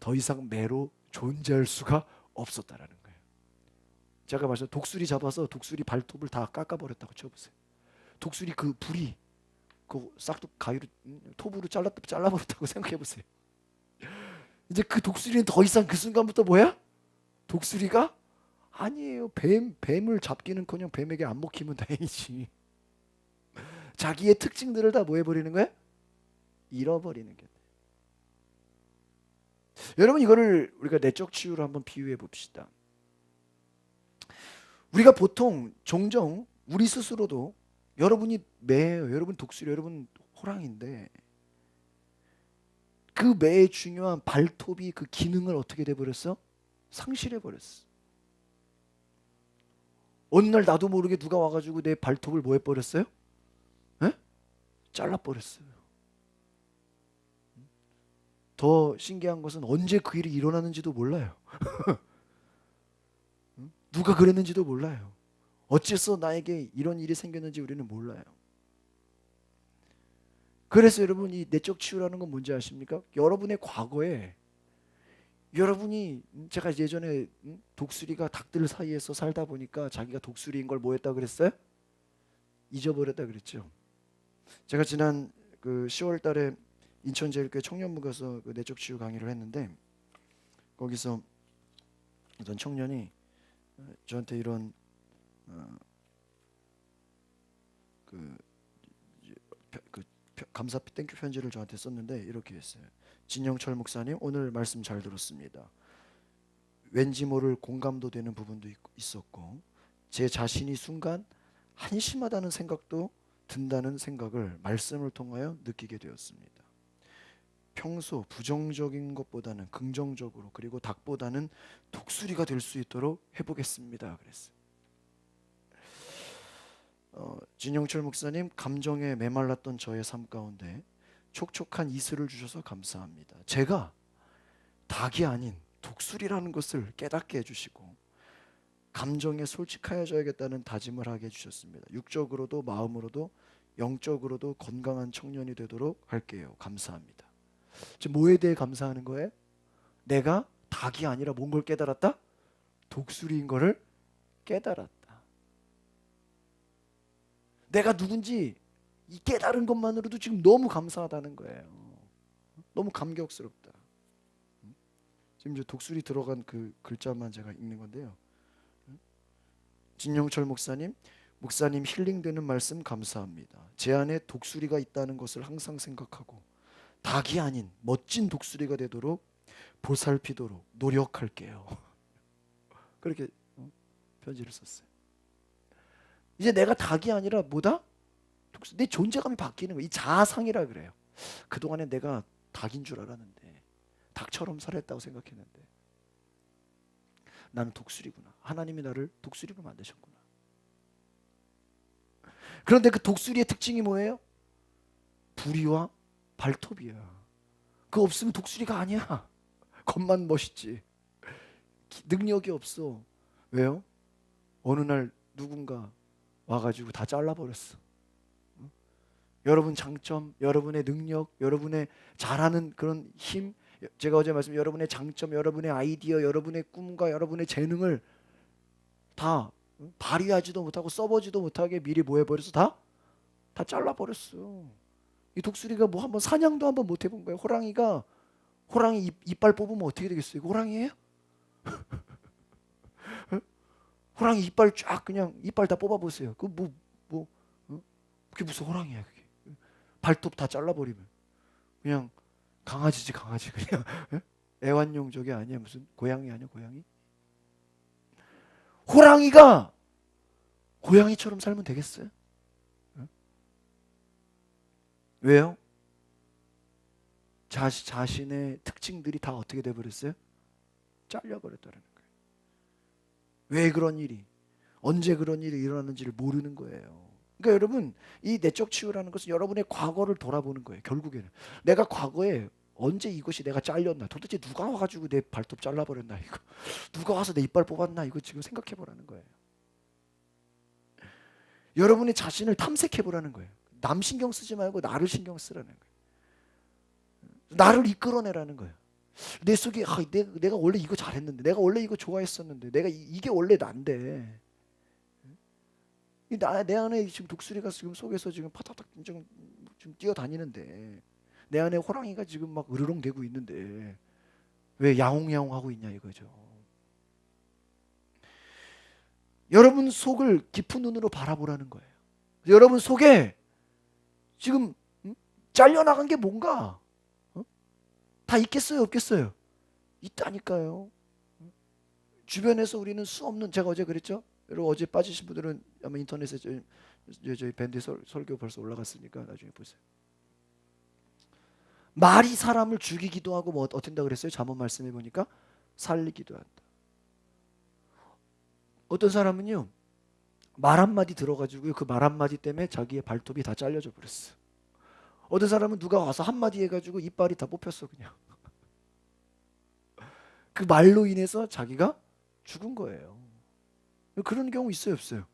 더 이상 매로 존재할 수가 없었다라는 거예요. 제가 말씀 독수리 잡아서 독수리 발톱을 다 깎아버렸다고 쳐보세요. 독수리 그 부리 그 싹둑 가위로 톱으로 잘라버렸다고 생각해보세요. 이제 그 독수리는 더 이상 그 순간부터 뭐야? 독수리가 아니에요. 뱀을 잡기는커녕 뱀에게 안 먹히면 다행이지. 자기의 특징들을 다 뭐 해버리는 거야? 잃어버리는 게. 여러분 이거를 우리가 내적 치유로 한번 비유해 봅시다. 우리가 보통 종종 우리 스스로도 여러분이 매예요. 여러분 독수리, 여러분 호랑인데 그 매의 중요한 발톱이 그 기능을 어떻게 돼버렸어? 상실해버렸어. 어느 날 나도 모르게 누가 와가지고 내 발톱을 뭐 해버렸어요? 에? 잘라버렸어요. 더 신기한 것은 언제 그 일이 일어나는지도 몰라요. 누가 그랬는지도 몰라요. 어째서 나에게 이런 일이 생겼는지 우리는 몰라요. 그래서 여러분 이 내적 치유라는 건 뭔지 아십니까? 여러분의 과거에 여러분이 제가 예전에 독수리가 닭들 사이에서 살다 보니까 자기가 독수리인 걸 뭐 했다 그랬어요? 잊어버렸다 그랬죠. 제가 지난 그 10월 달에 인천제일교회 청년부 가서 그 내적 치유 강의를 했는데 거기서 어떤 청년이 저한테 이런 그, 그 감사 땡큐 편지를 저한테 썼는데 이렇게 했어요. 진영철 목사님 오늘 말씀 잘 들었습니다. 왠지 모를 공감도 되는 부분도 있었고 제 자신이 순간 한심하다는 생각도 든다는 생각을 말씀을 통하여 느끼게 되었습니다. 평소 부정적인 것보다는 긍정적으로 그리고 닭보다는 독수리가 될 수 있도록 해보겠습니다. 그랬어요. 진영철 목사님 감정에 메말랐던 저의 삶 가운데 촉촉한 이슬을 주셔서 감사합니다. 제가 닭이 아닌 독수리라는 것을 깨닫게 해주시고 감정에 솔직하여져야겠다는 다짐을 하게 해주셨습니다. 육적으로도 마음으로도 영적으로도 건강한 청년이 되도록 할게요. 감사합니다. 지금 뭐에 대해 감사하는 거예요? 내가 닭이 아니라 뭔 걸 깨달았다? 독수리인 거를 깨달았다. 내가 누군지 이 깨달은 것만으로도 지금 너무 감사하다는 거예요. 너무 감격스럽다. 지금 이제 독수리 들어간 그 글자만 제가 읽는 건데요. 진영철 목사님, 목사님 힐링되는 말씀 감사합니다. 제 안에 독수리가 있다는 것을 항상 생각하고 닭이 아닌 멋진 독수리가 되도록 보살피도록 노력할게요. 그렇게 편지를 썼어요. 이제 내가 닭이 아니라 뭐다? 내 존재감이 바뀌는 거예요. 이 자아상이라 그래요. 그동안에 내가 닭인 줄 알았는데 닭처럼 살았다고 생각했는데 나는 독수리구나. 하나님이 나를 독수리로 만드셨구나. 그런데 그 독수리의 특징이 뭐예요? 부리와 발톱이야. 그거 없으면 독수리가 아니야. 겉만 멋있지. 능력이 없어. 왜요? 어느 날 누군가 와가지고 다 잘라버렸어. 여러분 장점, 여러분의 능력, 여러분의 잘하는 그런 힘, 제가 어제 말씀 여러분의 장점, 여러분의 아이디어, 여러분의 꿈과 여러분의 재능을 다 발휘하지도 못하고 써보지도 못하게 미리 뭐 해버렸어? 다 잘라버렸어. 이 독수리가 뭐 한번 사냥도 한번 못 해본 거예요. 호랑이 이빨 뽑으면 어떻게 되겠어요? 이거 호랑이에요? 호랑이 이빨 쫙 그냥 이빨 다 뽑아보세요. 그게 무슨 호랑이야 그게? 발톱 다 잘라버리면 그냥 강아지지 강아지 그냥 애완용 저게 아니야 무슨 고양이 아니야 고양이? 호랑이가 고양이처럼 살면 되겠어요? 왜요? 자신의 특징들이 다 어떻게 돼버렸어요? 잘려버렸다는 거예요. 왜 그런 일이 언제 그런 일이 일어났는지를 모르는 거예요. 그러니까 여러분 이 내적 치유라는 것은 여러분의 과거를 돌아보는 거예요. 결국에는 내가 과거에 언제 이것이 내가 잘렸나 도대체 누가 와가지고 내 발톱 잘라버렸나 이거 누가 와서 내 이빨 뽑았나 이거 지금 생각해보라는 거예요. 여러분의 자신을 탐색해보라는 거예요. 남 신경 쓰지 말고 나를 신경 쓰라는 거예요. 나를 이끌어내라는 거예요. 내 속에 내가 원래 이거 잘했는데 내가 원래 이거 좋아했었는데 내가 이게 원래 난데 내 안에 지금 독수리가 지금 속에서 지금 파닥닥 지금 뛰어다니는데 내 안에 호랑이가 지금 막 으르렁대고 있는데 왜 야옹야옹 하고 있냐 이거죠. 여러분 속을 깊은 눈으로 바라보라는 거예요. 여러분 속에 지금 잘려나간 게 뭔가 다 있겠어요 없겠어요? 있다니까요. 주변에서 우리는 수 없는 제가 어제 그랬죠. 여러분 어제 빠지신 분들은 아마 인터넷에 저희 밴드 설교 벌써 올라갔으니까 나중에 보세요. 말이 사람을 죽이기도 하고 뭐 어떤다 그랬어요? 잠언 말씀해 보니까 살리기도 한다. 어떤 사람은요 말 한마디 들어가지고 그 말 한마디 때문에 자기의 발톱이 다 잘려져 버렸어. 어떤 사람은 누가 와서 한마디 해가지고 이빨이 다 뽑혔어 그냥. 그 말로 인해서 자기가 죽은 거예요. 그런 경우 있어요 없어요?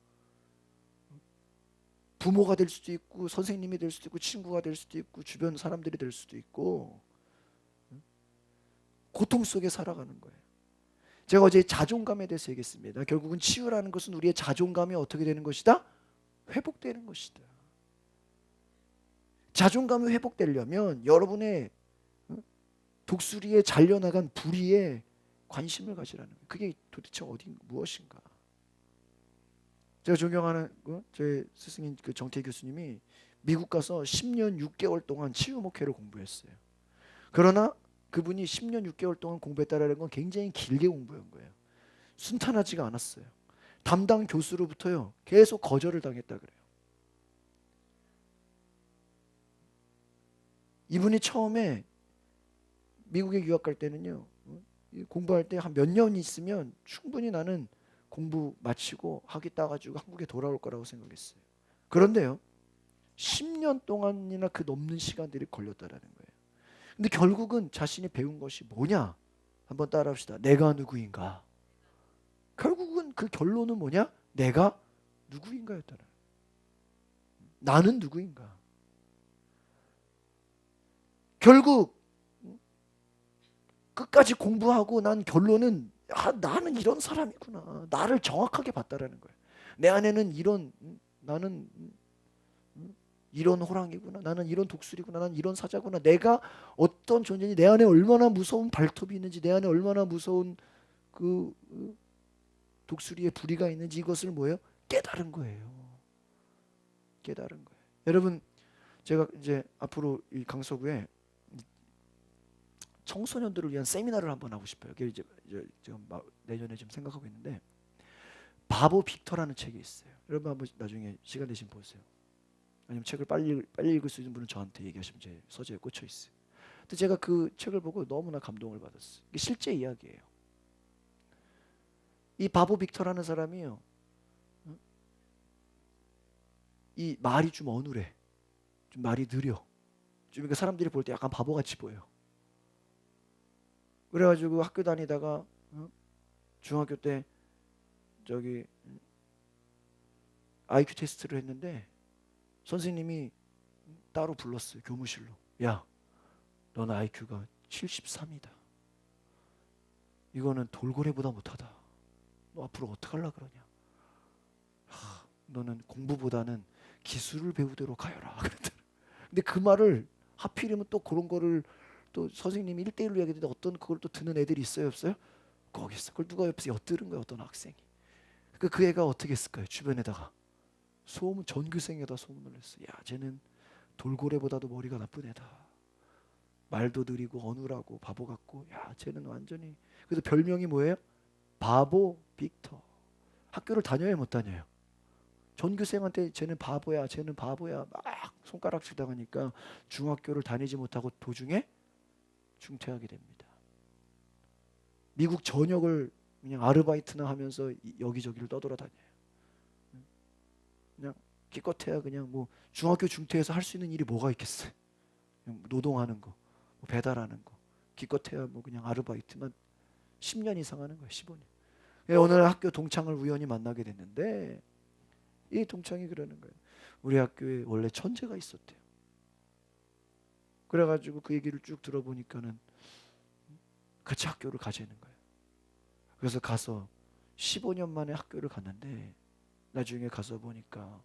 부모가 될 수도 있고 선생님이 될 수도 있고 친구가 될 수도 있고 주변 사람들이 될 수도 있고 고통 속에 살아가는 거예요. 제가 어제 자존감에 대해서 얘기했습니다. 결국은 치유라는 것은 우리의 자존감이 어떻게 되는 것이다? 회복되는 것이다. 자존감이 회복되려면 여러분의 독수리에 잘려나간 부리에 관심을 가지라는 거예요. 그게 도대체 무엇인가? 제가 존경하는 제 스승인 그 정태 교수님이 미국 가서 10년 6개월 동안 치유 목회를 공부했어요. 그러나 그분이 10년 6개월 동안 공부했다라는 건 굉장히 길게 공부한 거예요. 순탄하지가 않았어요. 담당 교수로부터요 계속 거절을 당했다 그래요. 이분이 처음에 미국에 유학 갈 때는요 공부할 때 한 몇 년 있으면 충분히 나는 공부 마치고 학위 따가지고 한국에 돌아올 거라고 생각했어요. 그런데요 10년 동안이나 그 넘는 시간들이 걸렸다라는 거예요. 근데 결국은 자신이 배운 것이 뭐냐? 한번 따라합시다. 내가 누구인가? 결국은 그 결론은 뭐냐? 내가 누구인가였다는. 나는 누구인가? 결국 끝까지 공부하고 난 결론은 나는 이런 사람이구나. 나를 정확하게 봤다라는 거예요. 내 안에는 나는 이런 호랑이구나. 나는 이런 독수리구나. 나는 이런 사자구나. 내가 어떤 존재인지 내 안에 얼마나 무서운 발톱이 있는지 내 안에 얼마나 무서운 그 독수리의 부리가 있는지 이것을 뭐예요? 깨달은 거예요. 깨달은 거예요. 여러분 제가 이제 앞으로 이 강서구에 청소년들을 위한 세미나를 한번 하고 싶어요. 그게 이제 지금 내년에 좀 생각하고 있는데 바보 빅터라는 책이 있어요. 여러분 한번 나중에 시간 되시면 보세요. 아니면 책을 빨리 읽을 수 있는 분은 저한테 얘기하시면 제 서재에 꽂혀 있어요. 근데 제가 그 책을 보고 너무나 감동을 받았어요. 이게 실제 이야기예요. 이 바보 빅터라는 사람이요. 이 말이 좀 어눌해. 좀 말이 느려. 좀 그러니까 사람들이 볼 때 약간 바보같이 보여요. 그래가지고 학교 다니다가 중학교 때 저기 IQ 테스트를 했는데 선생님이 따로 불렀어요. 교무실로. 야, 너는 IQ가 73이다. 이거는 돌고래보다 못하다. 너 앞으로 어떻게 하려고 그러냐. 너는 공부보다는 기술을 배우도록 하여라. 그랬더니. 근데 그 말을 하필이면 또 그런 거를 또 선생님이 1대1로 이야기했는데 어떤 그걸 또 듣는 애들이 있어요 없어요? 거기 있어. 그걸 누가 옆에서 엿들은 거야 어떤 학생이. 그 애가 어떻게 했을까요? 주변에다가 소문 전교생에다 소문을 냈어. 야 쟤는 돌고래보다도 머리가 나쁜 애다. 말도 느리고 어눌하고 바보 같고 야 쟤는 완전히. 그래서 별명이 뭐예요? 바보 빅터. 학교를 다녀요 못 다녀요? 전교생한테 쟤는 바보야 쟤는 바보야 막 손가락질 당하니까 중학교를 다니지 못하고 도중에 중퇴하게 됩니다. 미국 전역을 그냥 아르바이트나 하면서 여기저기를 떠돌아다녀요. 그냥 기껏해야 그냥 뭐 중학교 중퇴해서 할 수 있는 일이 뭐가 있겠어요. 그냥 노동하는 거, 뭐 배달하는 거, 기껏해야 뭐 그냥 아르바이트만 10년 이상 하는 거예요. 15년. 오늘 학교 동창을 우연히 만나게 됐는데 이 동창이 그러는 거예요. 우리 학교에 원래 천재가 있었대요. 그래가지고 그 얘기를 쭉 들어보니까는 같이 학교를 가자는 거예요. 그래서 가서 15년 만에 학교를 갔는데 나중에 가서 보니까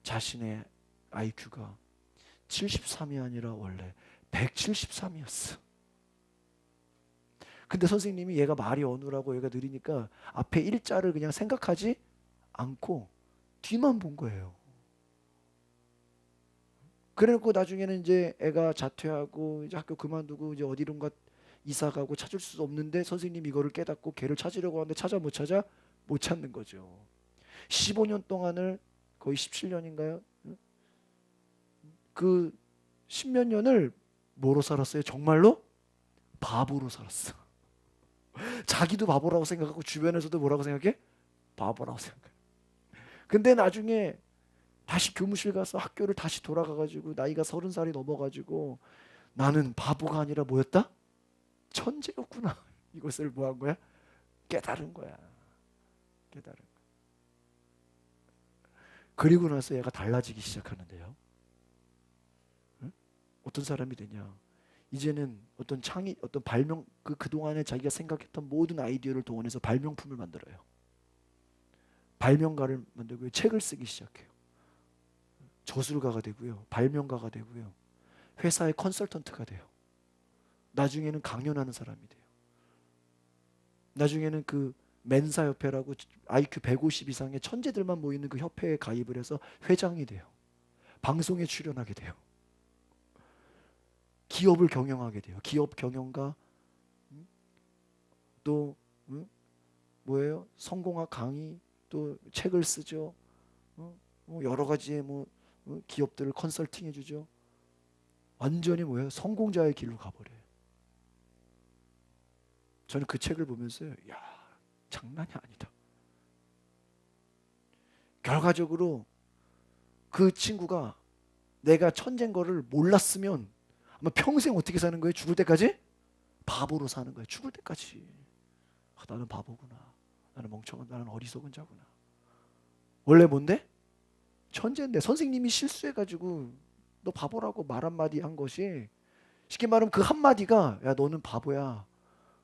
자신의 IQ가 73이 아니라 원래 173이었어. 근데 선생님이 얘가 말이 어눌하고 얘가 느리니까 앞에 일자를 그냥 생각하지 않고 뒤만 본 거예요. 그래놓고 나중에는 이제 애가 자퇴하고 이제 학교 그만두고 이제 어디론가 이사 가고 찾을 수 없는데 선생님이 이거를 깨닫고 걔를 찾으려고 하는데 찾아 못 찾아? 못 찾는 거죠. 15년 동안을 거의 17년인가요? 그 10몇 년을 뭐로 살았어요? 정말로 바보로 살았어. 자기도 바보라고 생각하고 주변에서도 뭐라고 생각해? 바보라고 생각해. 근데 나중에 다시 교무실 가서 학교를 다시 돌아가가지고 나이가 30살이 넘어가지고 나는 바보가 아니라 뭐였다? 천재였구나. 이것을 뭐 한 거야? 깨달은 거야. 깨달은 거야. 그리고 나서 얘가 달라지기 시작하는데요. 응? 어떤 사람이 되냐? 이제는 어떤 창의, 어떤 발명, 그동안에 자기가 생각했던 모든 아이디어를 동원해서 발명품을 만들어요. 발명가를 만들고 책을 쓰기 시작해요. 저술가가 되고요. 발명가가 되고요. 회사의 컨설턴트가 돼요. 나중에는 강연하는 사람이 돼요. 나중에는 그 멘사 협회라고 IQ 150 이상의 천재들만 모이는 그 협회에 가입을 해서 회장이 돼요. 방송에 출연하게 돼요. 기업을 경영하게 돼요. 기업 경영가. 또 뭐예요? 성공학 강의, 또 책을 쓰죠. 뭐 여러 가지의 뭐 기업들을 컨설팅해 주죠. 완전히 뭐예요? 성공자의 길로 가버려요. 저는 그 책을 보면서요, 야, 장난이 아니다. 결과적으로 그 친구가 내가 천재인 거를 몰랐으면 아마 평생 어떻게 사는 거예요? 죽을 때까지? 바보로 사는 거예요. 죽을 때까지. 아, 나는 바보구나. 나는 멍청한, 나는 어리석은 자구나. 원래 뭔데? 천재인데 선생님이 실수해가지고 너 바보라고 말 한마디 한 것이 쉽게 말하면 그 한마디가 야 너는 바보야.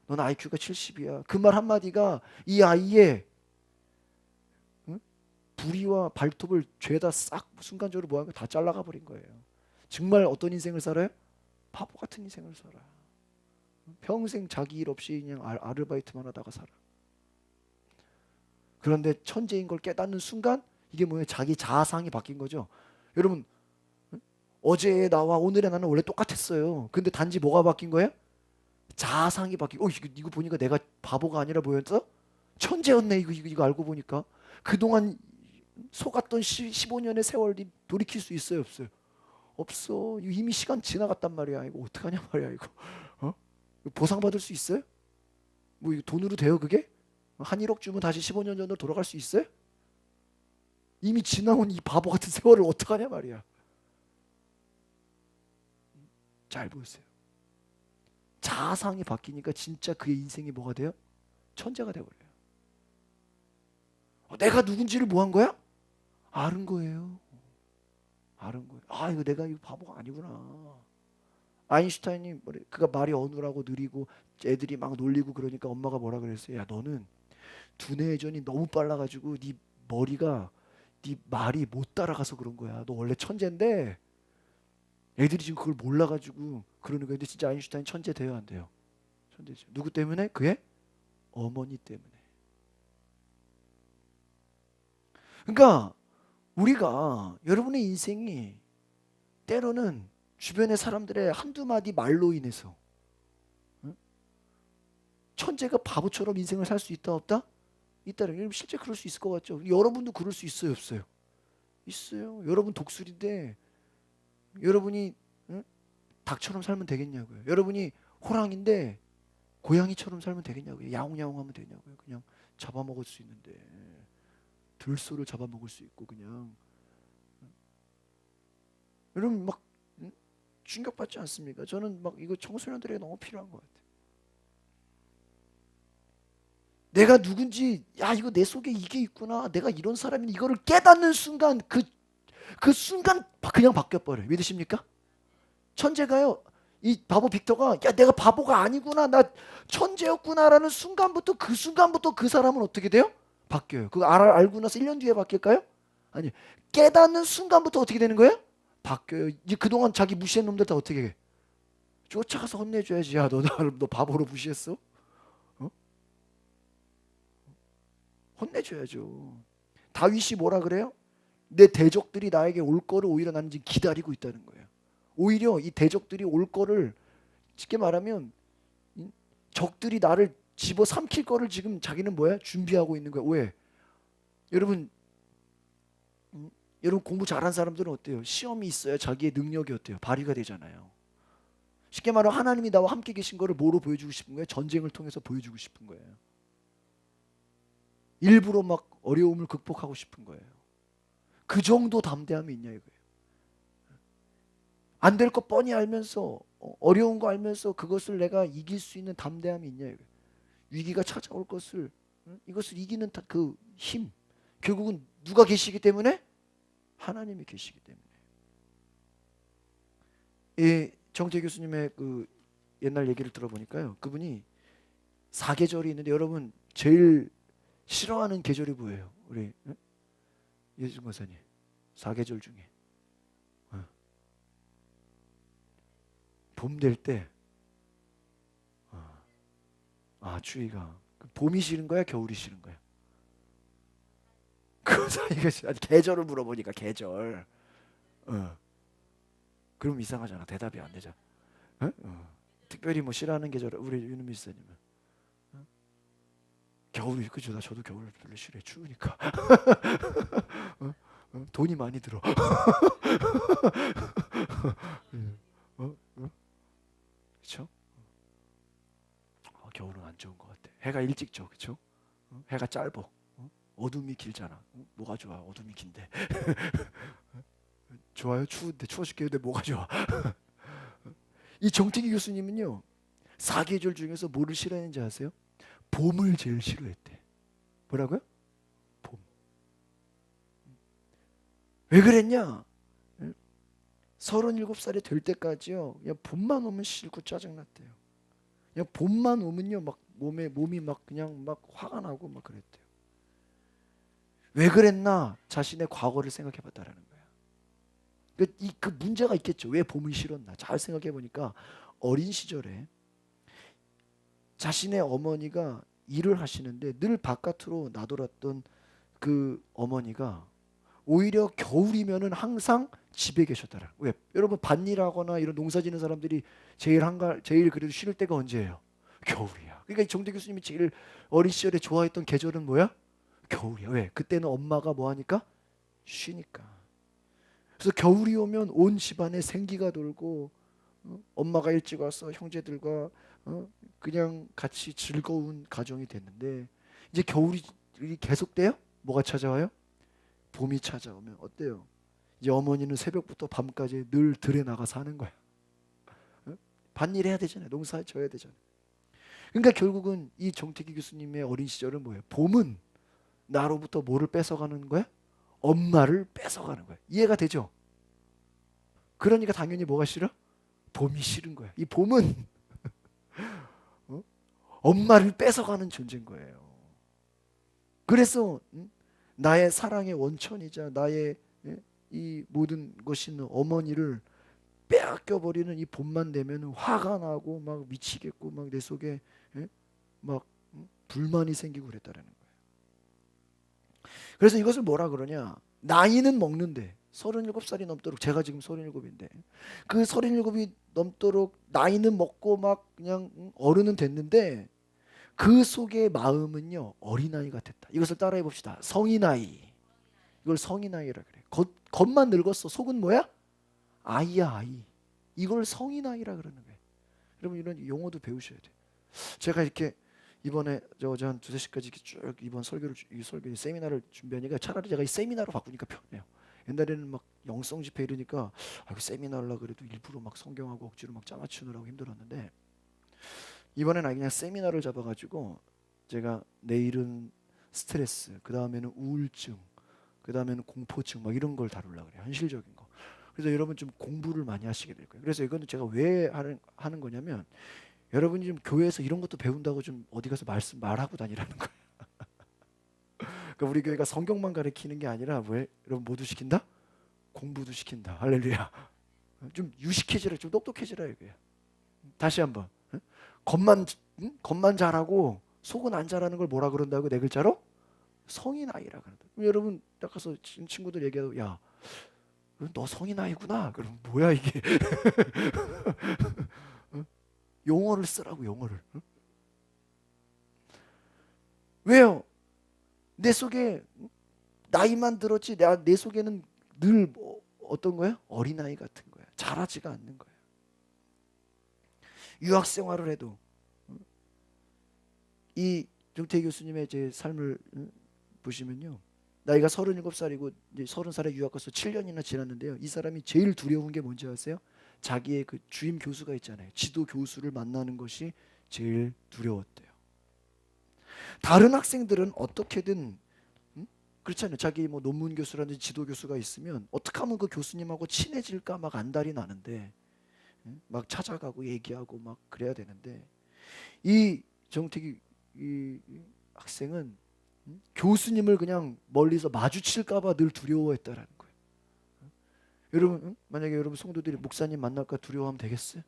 너는 IQ가 70이야. 그 말 한마디가 이 아이의 부리와 발톱을 죄다 싹 순간적으로 뭐하는 다 잘라가 버린 거예요. 정말 어떤 인생을 살아요? 바보 같은 인생을 살아. 평생 자기 일 없이 그냥 아르바이트만 하다가 살아. 그런데 천재인 걸 깨닫는 순간 이게 뭐예요? 자기 자아상이 바뀐 거죠. 여러분 어제의 나와 오늘의 나는 원래 똑같았어요. 근데 단지 뭐가 바뀐 거예요? 자아상이 바뀌고 이거 보니까 내가 바보가 아니라 뭐였어? 천재였네. 이거 알고 보니까 그동안 속았던 15년의 세월이 돌이킬 수 있어요 없어요? 없어. 이미 시간 지나갔단 말이야. 이거 어떡하냐 말이야 이거. 어? 보상받을 수 있어요? 뭐 이거 돈으로 돼요 그게? 한 1억 주면 다시 15년 전으로 돌아갈 수 있어요? 이미 지나온 이 바보 같은 세월을 어떡하냐 말이야. 잘 보세요. 자아상이 바뀌니까 진짜 그의 인생이 뭐가 돼요? 천재가 돼버려요. 내가 누군지를 뭐 한 거야? 아는 거예요. 아는 거예요. 아, 이거 내가 이거 바보가 아니구나. 아인슈타인이 그가 말이 어눌하고 느리고 애들이 막 놀리고 그러니까 엄마가 뭐라 그랬어요? 야, 너는 두뇌 회전이 너무 빨라가지고 네 머리가 네 말이 못 따라가서 그런 거야. 너 원래 천재인데 애들이 지금 그걸 몰라가지고 그러는 거야. 근데 진짜 아인슈타인 천재 돼요, 안 돼요? 천재죠. 누구 때문에? 그의 어머니 때문에. 그러니까 우리가 여러분의 인생이 때로는 주변의 사람들의 한두 마디 말로 인해서 응? 천재가 바보처럼 인생을 살 수 있다 없다? 있다는 게 실제 그럴 수 있을 것 같죠. 여러분도 그럴 수 있어요 없어요? 있어요. 여러분 독수리인데 여러분이 응? 닭처럼 살면 되겠냐고요. 여러분이 호랑인데 고양이처럼 살면 되겠냐고요. 야옹야옹하면 되냐고요. 그냥 잡아먹을 수 있는데 들소를 잡아먹을 수 있고 그냥 여러분 막 충격받지 않습니까? 저는 막 이거 청소년들에게 너무 필요한 것 같아요. 내가 누군지, 야, 이거 내 속에 이게 있구나. 내가 이런 사람이 이거를 깨닫는 순간 그 순간 그냥 바뀌어버려요. 믿으십니까? 천재가요. 이 바보 빅터가 야, 내가 바보가 아니구나. 나 천재였구나라는 순간부터 그 사람은 어떻게 돼요? 바뀌어요. 그거 알고 나서 1년 뒤에 바뀔까요? 아니, 깨닫는 순간부터 어떻게 되는 거예요? 바뀌어요. 이제 그동안 자기 무시한 놈들 다 어떻게 해? 쫓아가서 혼내줘야지. 야, 너 나를 너 바보로 무시했어? 어? 혼내줘야죠. 다윗이 뭐라 그래요? 내 대적들이 나에게 올 거를 오히려 나는 지금 기다리고 있다는 거예요. 오히려 이 대적들이 올 거를 쉽게 말하면 적들이 나를 집어 삼킬 거를 지금 자기는 뭐야? 준비하고 있는 거야. 왜? 여러분 여러분 공부 잘한 사람들은 어때요? 시험이 있어야 자기의 능력이 어때요? 발휘가 되잖아요. 쉽게 말하면 하나님이 나와 함께 계신 거를 뭐로 보여주고 싶은 거예요? 전쟁을 통해서 보여주고 싶은 거예요. 일부러 막 어려움을 극복하고 싶은 거예요. 그 정도 담대함이 있냐 이거예요. 안 될 거 뻔히 알면서 어려운 거 알면서 그것을 내가 이길 수 있는 담대함이 있냐 이거예요. 위기가 찾아올 것을 이것을 이기는 그 힘 결국은 누가 계시기 때문에? 하나님이 계시기 때문에. 이 정태 교수님의 그 옛날 얘기를 들어보니까요. 그분이 사계절이 있는데 여러분 제일 싫어하는 계절이 뭐예요? 우리 예수준 권사님 사계절 중에 봄 될 때 추위가 봄이 싫은 거야 겨울이 싫은 거야? 그 사이가 계절을 물어보니까 계절 그럼 이상하잖아. 대답이 안 되잖아. 특별히 뭐 싫어하는 계절 우리 윤은미 목사님은 겨울이 그죠? 나 저도 겨울 별로 싫어해. 추우니까. 돈이 많이 들어. 그렇죠? 겨울은 안 좋은 것 같아. 해가 일찍 져, 그렇죠? 해가 짧어. 어둠이 길잖아. 뭐가 좋아? 어둠이 긴데. 좋아요? 추운데 추워 죽겠는데 뭐가 좋아? 이 정태기 교수님은요. 사계절 중에서 뭐를 싫어했는지 아세요? 봄을 제일 싫어했대. 뭐라고요? 봄. 왜 그랬냐? 37살이 될 때까지요. 그냥 봄만 오면 싫고 짜증났대요. 그냥 봄만 오면요. 막 몸이 막 그냥 막 화가 나고 막 그랬대요. 왜 그랬나? 자신의 과거를 생각해 봤다라는 거야. 그 문제가 있겠죠. 왜 봄을 싫었나? 잘 생각해 보니까 어린 시절에 자신의 어머니가 일을 하시는데 늘 바깥으로 나돌았던 그 어머니가 오히려 겨울이면은 항상 집에 계셨더라. 왜? 여러분 밭일하거나 이런 농사 짓는 사람들이 제일 그래도 쉴 때가 언제예요? 겨울이야. 그러니까 정대 교수님이 제일 어린 시절에 좋아했던 계절은 뭐야? 겨울이야. 왜? 그때는 엄마가 뭐 하니까? 쉬니까. 그래서 겨울이 오면 온 집안에 생기가 돌고 엄마가 일찍 와서 형제들과 그냥 같이 즐거운 가정이 됐는데 이제 겨울이 계속돼요? 뭐가 찾아와요? 봄이 찾아오면 어때요? 이제 어머니는 새벽부터 밤까지 늘 들에 나가 사는 거야. 밭일 해야 되잖아요. 농사 져야 되잖아요. 그러니까 결국은 이 정태기 교수님의 어린 시절은 뭐예요? 봄은 나로부터 뭐를 뺏어가는 거야? 엄마를 뺏어가는 거야. 이해가 되죠? 그러니까 당연히 뭐가 싫어? 봄이 싫은 거야. 이 봄은 어? 엄마를 뺏어가는 존재인 거예요. 그래서 나의 사랑의 원천이자 나의 이 모든 것이 있는 어머니를 빼앗겨 버리는 이 봄만 되면 화가 나고 막 미치겠고 막 내 속에 막 불만이 생기고 그랬다라는 거예요. 그래서 이것을 뭐라 그러냐? 나이는 먹는데 37살이 넘도록 제가 지금 37인데 그 37이 넘도록 나이는 먹고 막 그냥 어른은 됐는데 그 속의 마음은요 어린아이가 됐다. 이것을 따라해 봅시다. 성인아이. 이걸 성인아이라 그래. 겉만 늙었어. 속은 뭐야? 아이야 아이. 이걸 성인아이라 그러는 거예요. 여러분 이런 용어도 배우셔야 돼요. 제가 이렇게 이번에 저 어제 한 두세 시까지 이렇게 쭉 이번 설교를 이 설교 세미나를 준비하니까 차라리 제가 이 세미나로 바꾸니까 편해요. 옛날에는 막 영성 집회 이러니까 그 세미나 하려고 그래도 일부러 막 성경하고 억지로 막 짜맞추느라고 힘들었는데 이번엔 그냥 세미나를 잡아가지고 제가 내일은 스트레스, 그 다음에는 우울증, 그 다음에는 공포증 막 이런 걸 다루려고 그래요. 현실적인 거. 그래서 여러분 좀 공부를 많이 하시게 될 거예요. 그래서 이거는 제가 왜 하는 거냐면 여러분이 좀 교회에서 이런 것도 배운다고 좀 어디 가서 말하고 다니라는 거예요. 그러니까 우리 교회가 성경만 가르치는 게 아니라 왜 여러분 모두 시킨다? 공부도 시킨다. 할렐루야. 좀 유식해지라, 좀 똑똑해지라 이거예요. 다시 한번. 겉만 잘하고 속은 안 잘하는 걸 뭐라 그런다고 네 글자로? 성인 아이라 그런다. 여러분 딱 가서 친구들 얘기하고 야, 너 성인 아이구나. 그럼 뭐야 이게? 용어를 쓰라고 용어를. 왜요? 내 속에 나이만 들었지 내 속에는 늘 어떤 거야? 어린아이 같은 거야. 자라지가 않는 거야. 유학 생활을 해도 이 정태희 교수님의 제 삶을 보시면요. 나이가 37살이고 이제 30살에 유학 가서 7년이나 지났는데요. 이 사람이 제일 두려운 게 뭔지 아세요? 자기의 그 주임 교수가 있잖아요. 지도 교수를 만나는 것이 제일 두려웠대요. 다른 학생들은 어떻게든 그렇잖아요. 자기 뭐 논문 교수라든지 지도 교수가 있으면 어떻게 하면 그 교수님하고 친해질까 막 안달이 나는데 막 찾아가고 얘기하고 막 그래야 되는데 이 정택이 이 학생은 교수님을 그냥 멀리서 마주칠까 봐 늘 두려워했다라는 거예요. 여러분 만약에 여러분 성도들이 목사님 만날까 두려워하면 되겠어요?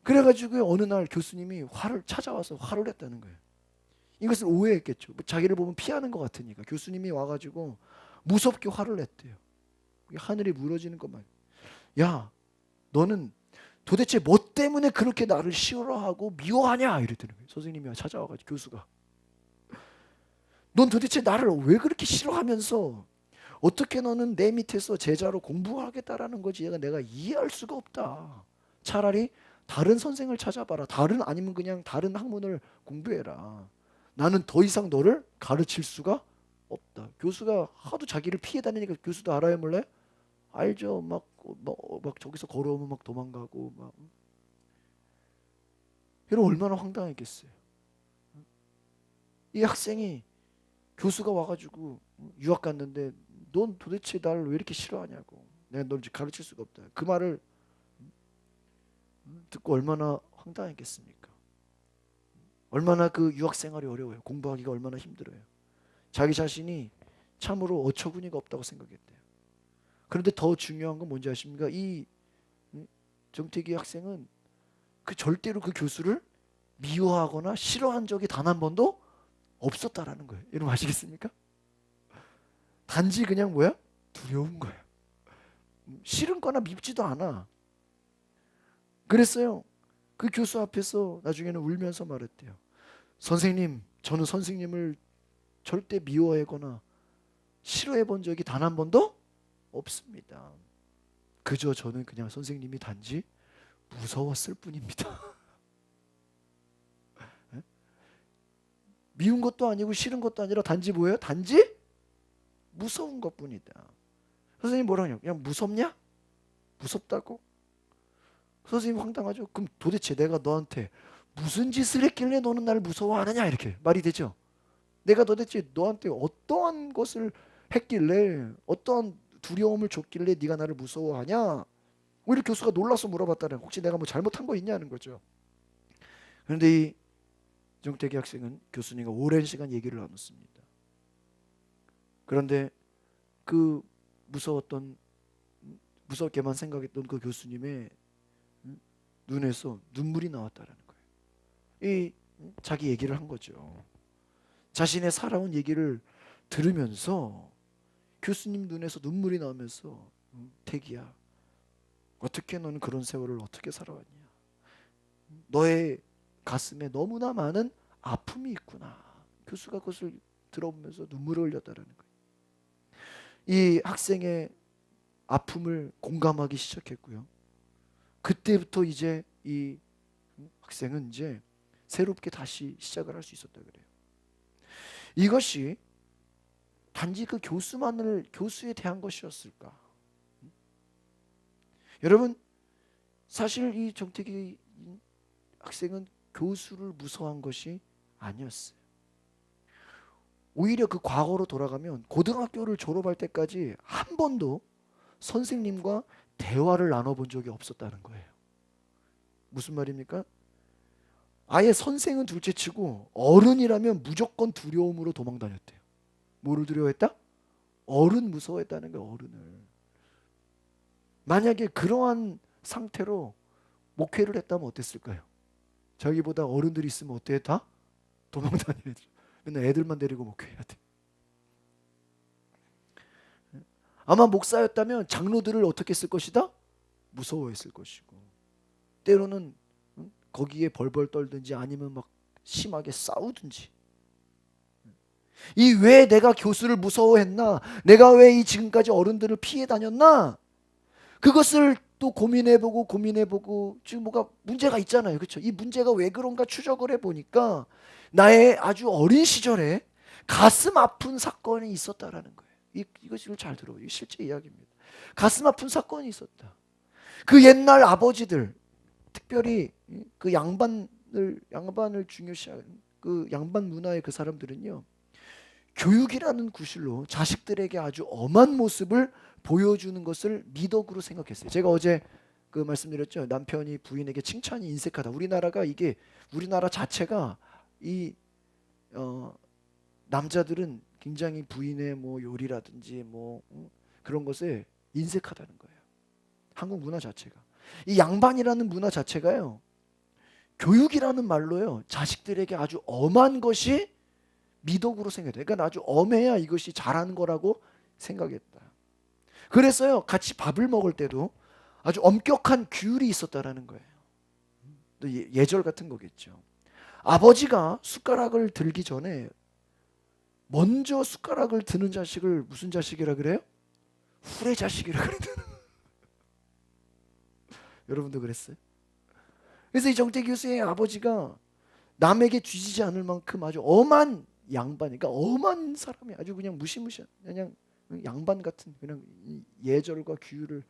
그래가지고 어느 날 교수님이 찾아와서 화를 냈다는 거예요. 이것을 오해했겠죠. 자기를 보면 피하는 것 같으니까 교수님이 와가지고 무섭게 화를 냈대요. 하늘이 무너지는 것만. 야, 너는 도대체 뭐 때문에 그렇게 나를 싫어하고 미워하냐? 이랬다는 거예요. 선생님이 찾아와가지고 교수가. 넌 도대체 나를 왜 그렇게 싫어하면서 어떻게 너는 내 밑에서 제자로 공부하겠다라는 거지. 내가 이해할 수가 없다. 차라리 다른 선생을 찾아봐라. 아니면 그냥 다른 학문을 공부해라. 나는 더 이상 너를 가르칠 수가 없다. 교수가 하도 자기를 피해 다니니까 교수도 알아요, 몰래? 알죠. 막 저기서 걸어오면 막 도망가고 막. 여러분 얼마나 황당했겠어요. 이 학생이 교수가 와가지고 유학 갔는데 넌 도대체 나를 왜 이렇게 싫어하냐고. 내가 널 가르칠 수가 없다. 그 말을 듣고 얼마나 황당했겠습니까? 얼마나 그 유학 생활이 어려워요. 공부하기가 얼마나 힘들어요. 자기 자신이 참으로 어처구니가 없다고 생각했대요. 그런데 더 중요한 건 뭔지 아십니까? 이 정태기 학생은 절대로 그 교수를 미워하거나 싫어한 적이 단 한 번도 없었다라는 거예요. 여러분 아시겠습니까? 단지 그냥 뭐야? 두려운 거예요. 싫은 거나 밉지도 않아. 그랬어요. 그 교수 앞에서 나중에는 울면서 말했대요. 선생님, 저는 선생님을 절대 미워하거나 싫어해 본 적이 단 한 번도 없습니다. 그저 저는 그냥 선생님이 단지 무서웠을 뿐입니다. 미운 것도 아니고 싫은 것도 아니라 단지 뭐예요? 단지 무서운 것뿐이다. 선생님 뭐라 하냐? 그냥 무섭냐? 무섭다고? 선생님 황당하죠. 그럼 도대체 내가 너한테 무슨 짓을 했길래 너는 나를 무서워하느냐 이렇게 말이 되죠. 내가 도대체 너한테 어떠한 것을 했길래 어떠한 두려움을 줬길래 네가 나를 무서워하냐. 오히려 교수가 놀라서 물어봤다는 혹시 내가 뭐 잘못한 거 있냐는 거죠. 그런데 이 정태기 학생은 교수님과 오랜 시간 얘기를 나눴습니다. 그런데 그 무섭게만 생각했던 그 교수님의 눈에서 눈물이 나왔다라는 거예요. 이 자기 얘기를 한 거죠. 자신의 살아온 얘기를 들으면서 교수님 눈에서 눈물이 나오면서 태기야, 어떻게 너는 그런 세월을 어떻게 살아왔냐? 너의 가슴에 너무나 많은 아픔이 있구나. 교수가 그것을 들어보면서 눈물을 흘렸다라는 거예요. 이 학생의 아픔을 공감하기 시작했고요. 그때부터 이제 이 학생은 이제 새롭게 다시 시작을 할 수 있었다 그래요. 이것이 단지 그 교수에 대한 것이었을까? 여러분, 사실 이 정태기 학생은 교수를 무서워한 것이 아니었어요. 오히려 그 과거로 돌아가면 고등학교를 졸업할 때까지 한 번도 선생님과 대화를 나눠본 적이 없었다는 거예요. 무슨 말입니까? 아예 선생은 둘째치고 어른이라면 무조건 두려움으로 도망다녔대요. 뭐를 두려워했다? 어른 무서워했다는 거예요. 어른을. 만약에 그러한 상태로 목회를 했다면 어땠을까요? 자기보다 어른들이 있으면 어때? 다 도망다녀야죠. 맨날 애들만 데리고 목회해야 돼. 아마 목사였다면 장로들을 어떻게 했을 것이다? 무서워했을 것이고, 때로는 거기에 벌벌 떨든지 아니면 막 심하게 싸우든지. 이 왜 내가 교수를 무서워했나? 내가 왜 이 지금까지 어른들을 피해 다녔나? 그것을 또 고민해보고 지금 뭐가 문제가 있잖아요. 그렇죠? 이 문제가 왜 그런가 추적을 해보니까 나의 아주 어린 시절에 가슴 아픈 사건이 있었다라는 거예요. 이것을 잘 들어요. 이 실제 이야기입니다. 가슴 아픈 사건이 있었다. 그 옛날 아버지들, 특별히 그 양반을 중요시하는 그 양반 문화의 그 사람들은요, 교육이라는 구실로 자식들에게 아주 엄한 모습을 보여주는 것을 미덕으로 생각했어요. 제가 어제 그 말씀드렸죠. 남편이 부인에게 칭찬이 인색하다. 우리나라 자체가 이 남자들은 굉장히 부인의 뭐 요리라든지 뭐 그런 것에 인색하다는 거예요. 한국 문화 자체가. 이 양반이라는 문화 자체가요, 교육이라는 말로요, 자식들에게 아주 엄한 것이 미덕으로 생각해요. 그러니까 아주 엄해야 이것이 잘하는 거라고 생각했다. 그래서요, 같이 밥을 먹을 때도 아주 엄격한 규율이 있었다라는 거예요. 예절 같은 거겠죠. 아버지가 숟가락을 들기 전에 먼저 숟가락을 드는 자식을 무슨 자식이라 그래요? 후레 자식이라 그래요. 여러분도 그랬어요? 그래서 이 정태 교수의 아버지가 남에게 쥐지지 않을 만큼 아주 엄한 양반이니까, 엄한 사람이 아주 그냥 무시무시한 그냥 양반 같은 그냥 예절과 규율을.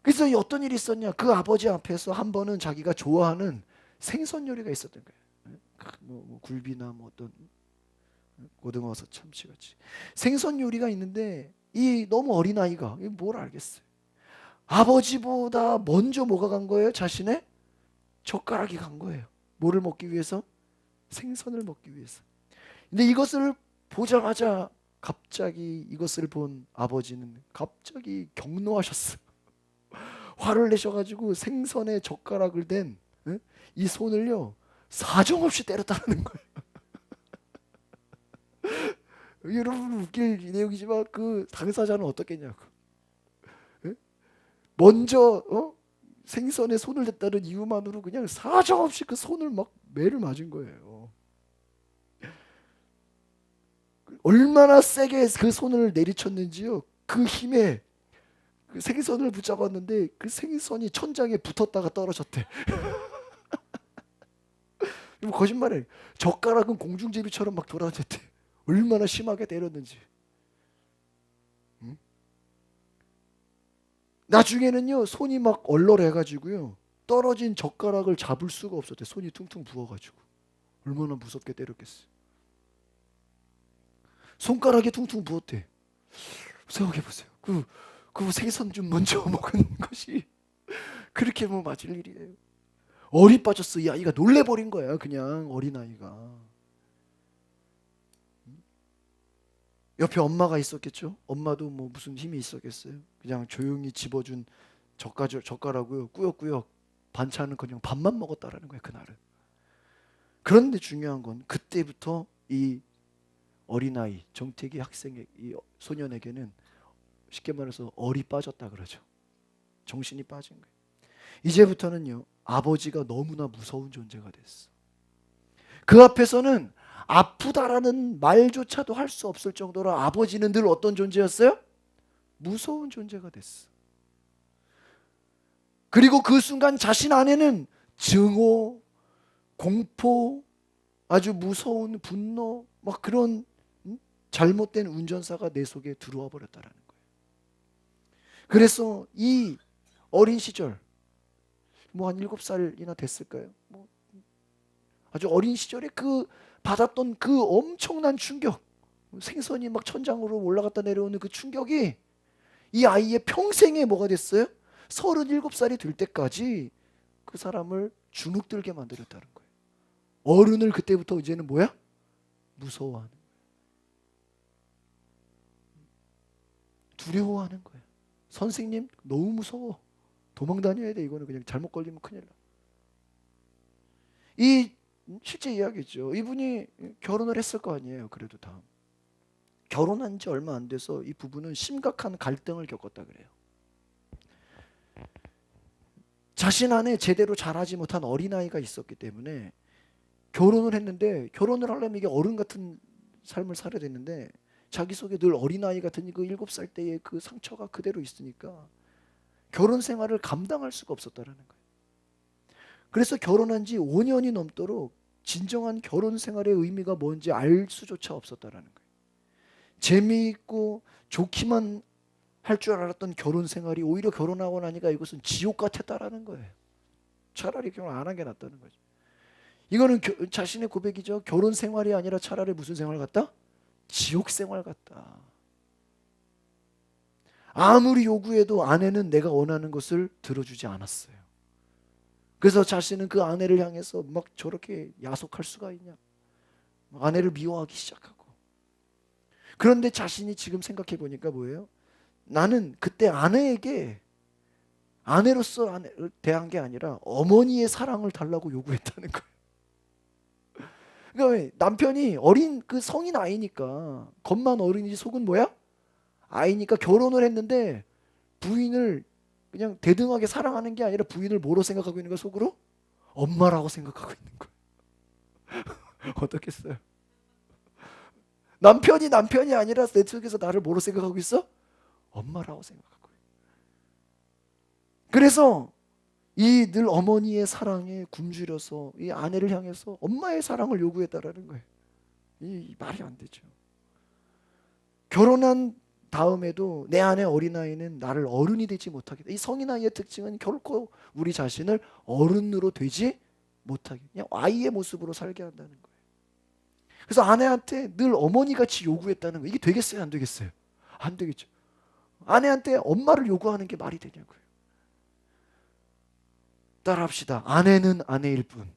그래서 어떤 일이 있었냐? 그 아버지 앞에서 한 번은 자기가 좋아하는 생선 요리가 있었던 거예요. 뭐 굴비나 뭐 어떤 고등어서 참치같이 생선 요리가 있는데, 이 너무 어린 아이가 뭘 알겠어요. 아버지보다 먼저 뭐가 간 거예요? 자신의 젓가락이 간 거예요. 뭐를 먹기 위해서? 생선을 먹기 위해서. 근데 이것을 보자마자 갑자기 이것을 본 아버지는 갑자기 경노하셨어요. 화를 내셔가지고 생선에 젓가락을 댄 이 손을요, 사정없이 때렸다는 거예요. 여러분, 웃길 내용이지만 그 당사자는 어떻겠냐고. 먼저 생선에 손을 댔다는 이유만으로 그냥 사정없이 그 손을 막 매를 맞은 거예요. 얼마나 세게 그 손을 내리쳤는지요. 그 힘에 그 생선을 붙잡았는데 그 생선이 천장에 붙었다가 떨어졌대. 거짓말해. 젓가락은 공중제비처럼 막 돌아다녔대. 얼마나 심하게 때렸는지. 응? 나중에는요 손이 막 얼얼해가지고요 떨어진 젓가락을 잡을 수가 없었대. 손이 퉁퉁 부어가지고. 얼마나 무섭게 때렸겠어요. 손가락이 퉁퉁 부었대. 생각해보세요. 그 생선 좀 먼저 먹은 것이 그렇게 뭐 맞을 일이에요. 어리 빠졌어. 이 아이가 놀래버린 거야. 그냥 어린아이가. 옆에 엄마가 있었겠죠. 엄마도 뭐 무슨 힘이 있었겠어요. 그냥 조용히 집어준 젓가락으로 꾸역꾸역 반찬은 그냥 밥만 먹었다라는 거예요. 그날은. 그런데 중요한 건 그때부터 이 어린아이 정태기 학생의 이 소년에게는 쉽게 말해서 얼이 빠졌다 그러죠. 정신이 빠진 거예요. 이제부터는요 아버지가 너무나 무서운 존재가 됐어. 그 앞에서는 아프다라는 말조차도 할 수 없을 정도로 아버지는 늘 어떤 존재였어요? 무서운 존재가 됐어. 그리고 그 순간 자신 안에는 증오, 공포, 아주 무서운 분노, 막 그런 잘못된 운전사가 내 속에 들어와 버렸다라는 거예요. 그래서 이 어린 시절, 뭐 한 7살이나 됐을까요? 뭐 아주 어린 시절에 그 받았던 그 엄청난 충격, 생선이 막 천장으로 올라갔다 내려오는 그 충격이 이 아이의 평생에 뭐가 됐어요? 37살이 될 때까지 그 사람을 주눅들게 만들었다는 거예요. 어른을 그때부터 이제는 뭐야? 무서워하는 거예요. 두려워하는 거예요. 선생님 너무 무서워. 도망 다녀야 돼. 이거는 그냥 잘못 걸리면 큰일 나. 이 실제 이야기죠. 이분이 결혼을 했을 거 아니에요. 그래도 다. 결혼한 지 얼마 안 돼서 이 부부는 심각한 갈등을 겪었다 그래요. 자신 안에 제대로 자라지 못한 어린아이가 있었기 때문에 결혼을 했는데 결혼을 하려면 이게 어른 같은 삶을 살아야 되는데 자기 속에 늘 어린아이 같은 그 7살 때의 그 상처가 그대로 있으니까 결혼 생활을 감당할 수가 없었다는 거예요. 그래서 결혼한 지 5년이 넘도록 진정한 결혼 생활의 의미가 뭔지 알 수조차 없었다는 거예요. 재미있고 좋기만 할 줄 알았던 결혼 생활이 오히려 결혼하고 나니까 이것은 지옥 같았다라는 거예요. 차라리 결혼 안 한 게 낫다는 거죠. 이거는 자신의 고백이죠. 결혼 생활이 아니라 차라리 무슨 생활 같다? 지옥 생활 같다. 아무리 요구해도 아내는 내가 원하는 것을 들어주지 않았어요. 그래서 자신은 그 아내를 향해서 막 저렇게 야속할 수가 있냐. 아내를 미워하기 시작하고. 그런데 자신이 지금 생각해 보니까 뭐예요? 나는 그때 아내에게 아내로서 대한 게 아니라 어머니의 사랑을 달라고 요구했다는 거예요. 그러니까 왜? 남편이 어린 그 성인 아이니까 겉만 어른이지 속은 뭐야? 아이니까 결혼을 했는데 부인을 그냥 대등하게 사랑하는 게 아니라 부인을 뭐로 생각하고 있는 거야 속으로? 엄마라고 생각하고 있는 거야. 어떻겠어요? 남편이 아니라 내 속에서 나를 뭐로 생각하고 있어? 엄마라고 생각하고. 그래서 이 늘 어머니의 사랑에 굶주려서 이 아내를 향해서 엄마의 사랑을 요구했다라는 거예요. 이 말이 안 되죠. 결혼한 다음에도 내 안의 어린아이는 나를 어른이 되지 못하게. 이 성인아이의 특징은 결코 우리 자신을 어른으로 되지 못하게, 그냥 아이의 모습으로 살게 한다는 거예요. 그래서 아내한테 늘 어머니같이 요구했다는 거예요. 이게 되겠어요? 안 되겠어요? 안 되겠죠. 아내한테 엄마를 요구하는 게 말이 되냐고요. 따라합시다. 아내는 아내일 뿐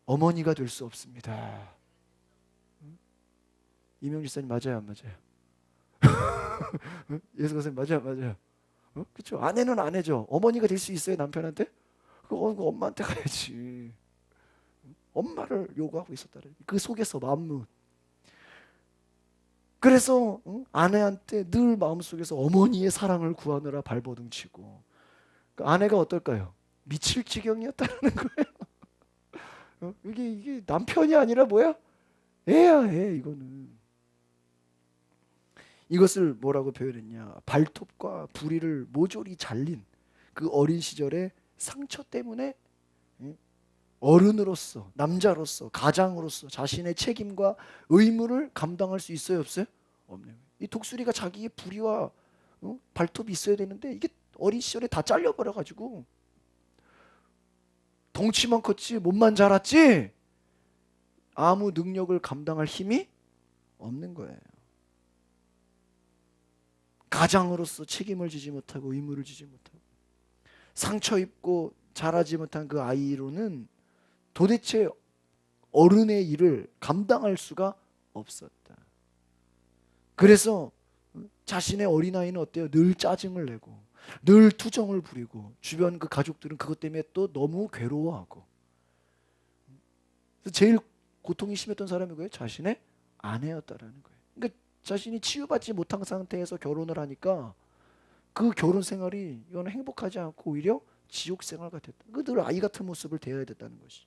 어머니가 될 수 없습니다. 이명지 사님 맞아요, 안 맞아요? 예수 선생님 맞아요. 그렇죠. 아내는 아내죠. 어머니가 될 수 있어요, 남편한테? 그 엄마한테 가야지. 엄마를 요구하고 있었다는 그 속에서 만무. 그래서 아내한테 늘 마음속에서 어머니의 사랑을 구하느라 발버둥 치고 그 아내가 어떨까요? 미칠 지경이었다는 거예요. 이게 남편이 아니라 뭐야? 애야 애. 이거는 이것을 뭐라고 표현했냐? 발톱과 부리를 모조리 잘린 그 어린 시절의 상처 때문에 어른으로서, 남자로서, 가장으로서 자신의 책임과 의무를 감당할 수 있어요, 없어요? 없네요. 이 독수리가 자기의 부리와 발톱이 있어야 되는데 이게 어린 시절에 다 잘려버려가지고 덩치만 컸지 몸만 자랐지 아무 능력을 감당할 힘이 없는 거예요. 가장으로서 책임을 지지 못하고 의무를 지지 못하고 상처 입고 자라지 못한 그 아이로는 도대체 어른의 일을 감당할 수가 없었다. 그래서 자신의 어린아이는 어때요? 늘 짜증을 내고 늘 투정을 부리고 주변 그 가족들은 그것 때문에 또 너무 괴로워하고 그래서 제일 고통이 심했던 사람이 뭐예요? 자신의 아내였다라는 거예요. 그러니까 자신이 치유받지 못한 상태에서 결혼을 하니까 그 결혼 생활이 이거는 행복하지 않고 오히려 지옥 생활 같았다. 늘 아이 같은 모습을 대해야 됐다는 것이.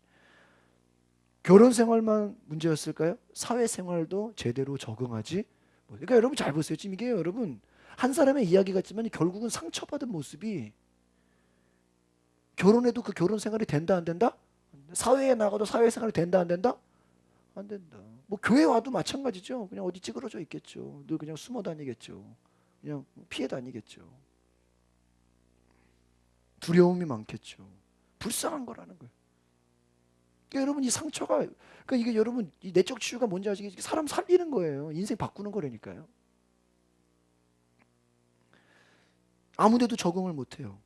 결혼 생활만 문제였을까요? 사회 생활도 제대로 적응하지. 그러니까 여러분 잘 보세요. 지금 이게 여러분 한 사람의 이야기 같지만 결국은 상처받은 모습이 결혼해도 그 결혼 생활이 된다 안 된다? 사회에 나가도 사회 생활이 된다 안 된다? 안 된다. 뭐 교회 와도 마찬가지죠. 그냥 어디 찌그러져 있겠죠. 늘 그냥 숨어 다니겠죠. 그냥 피해 다니겠죠. 두려움이 많겠죠. 불쌍한 거라는 거예요. 그러니까 여러분 이 상처가 그러니까 이게 여러분 이 내적 치유가 뭔지 아시겠어요? 사람 살리는 거예요. 인생 바꾸는 거라니까요. 아무데도 적응을 못해요.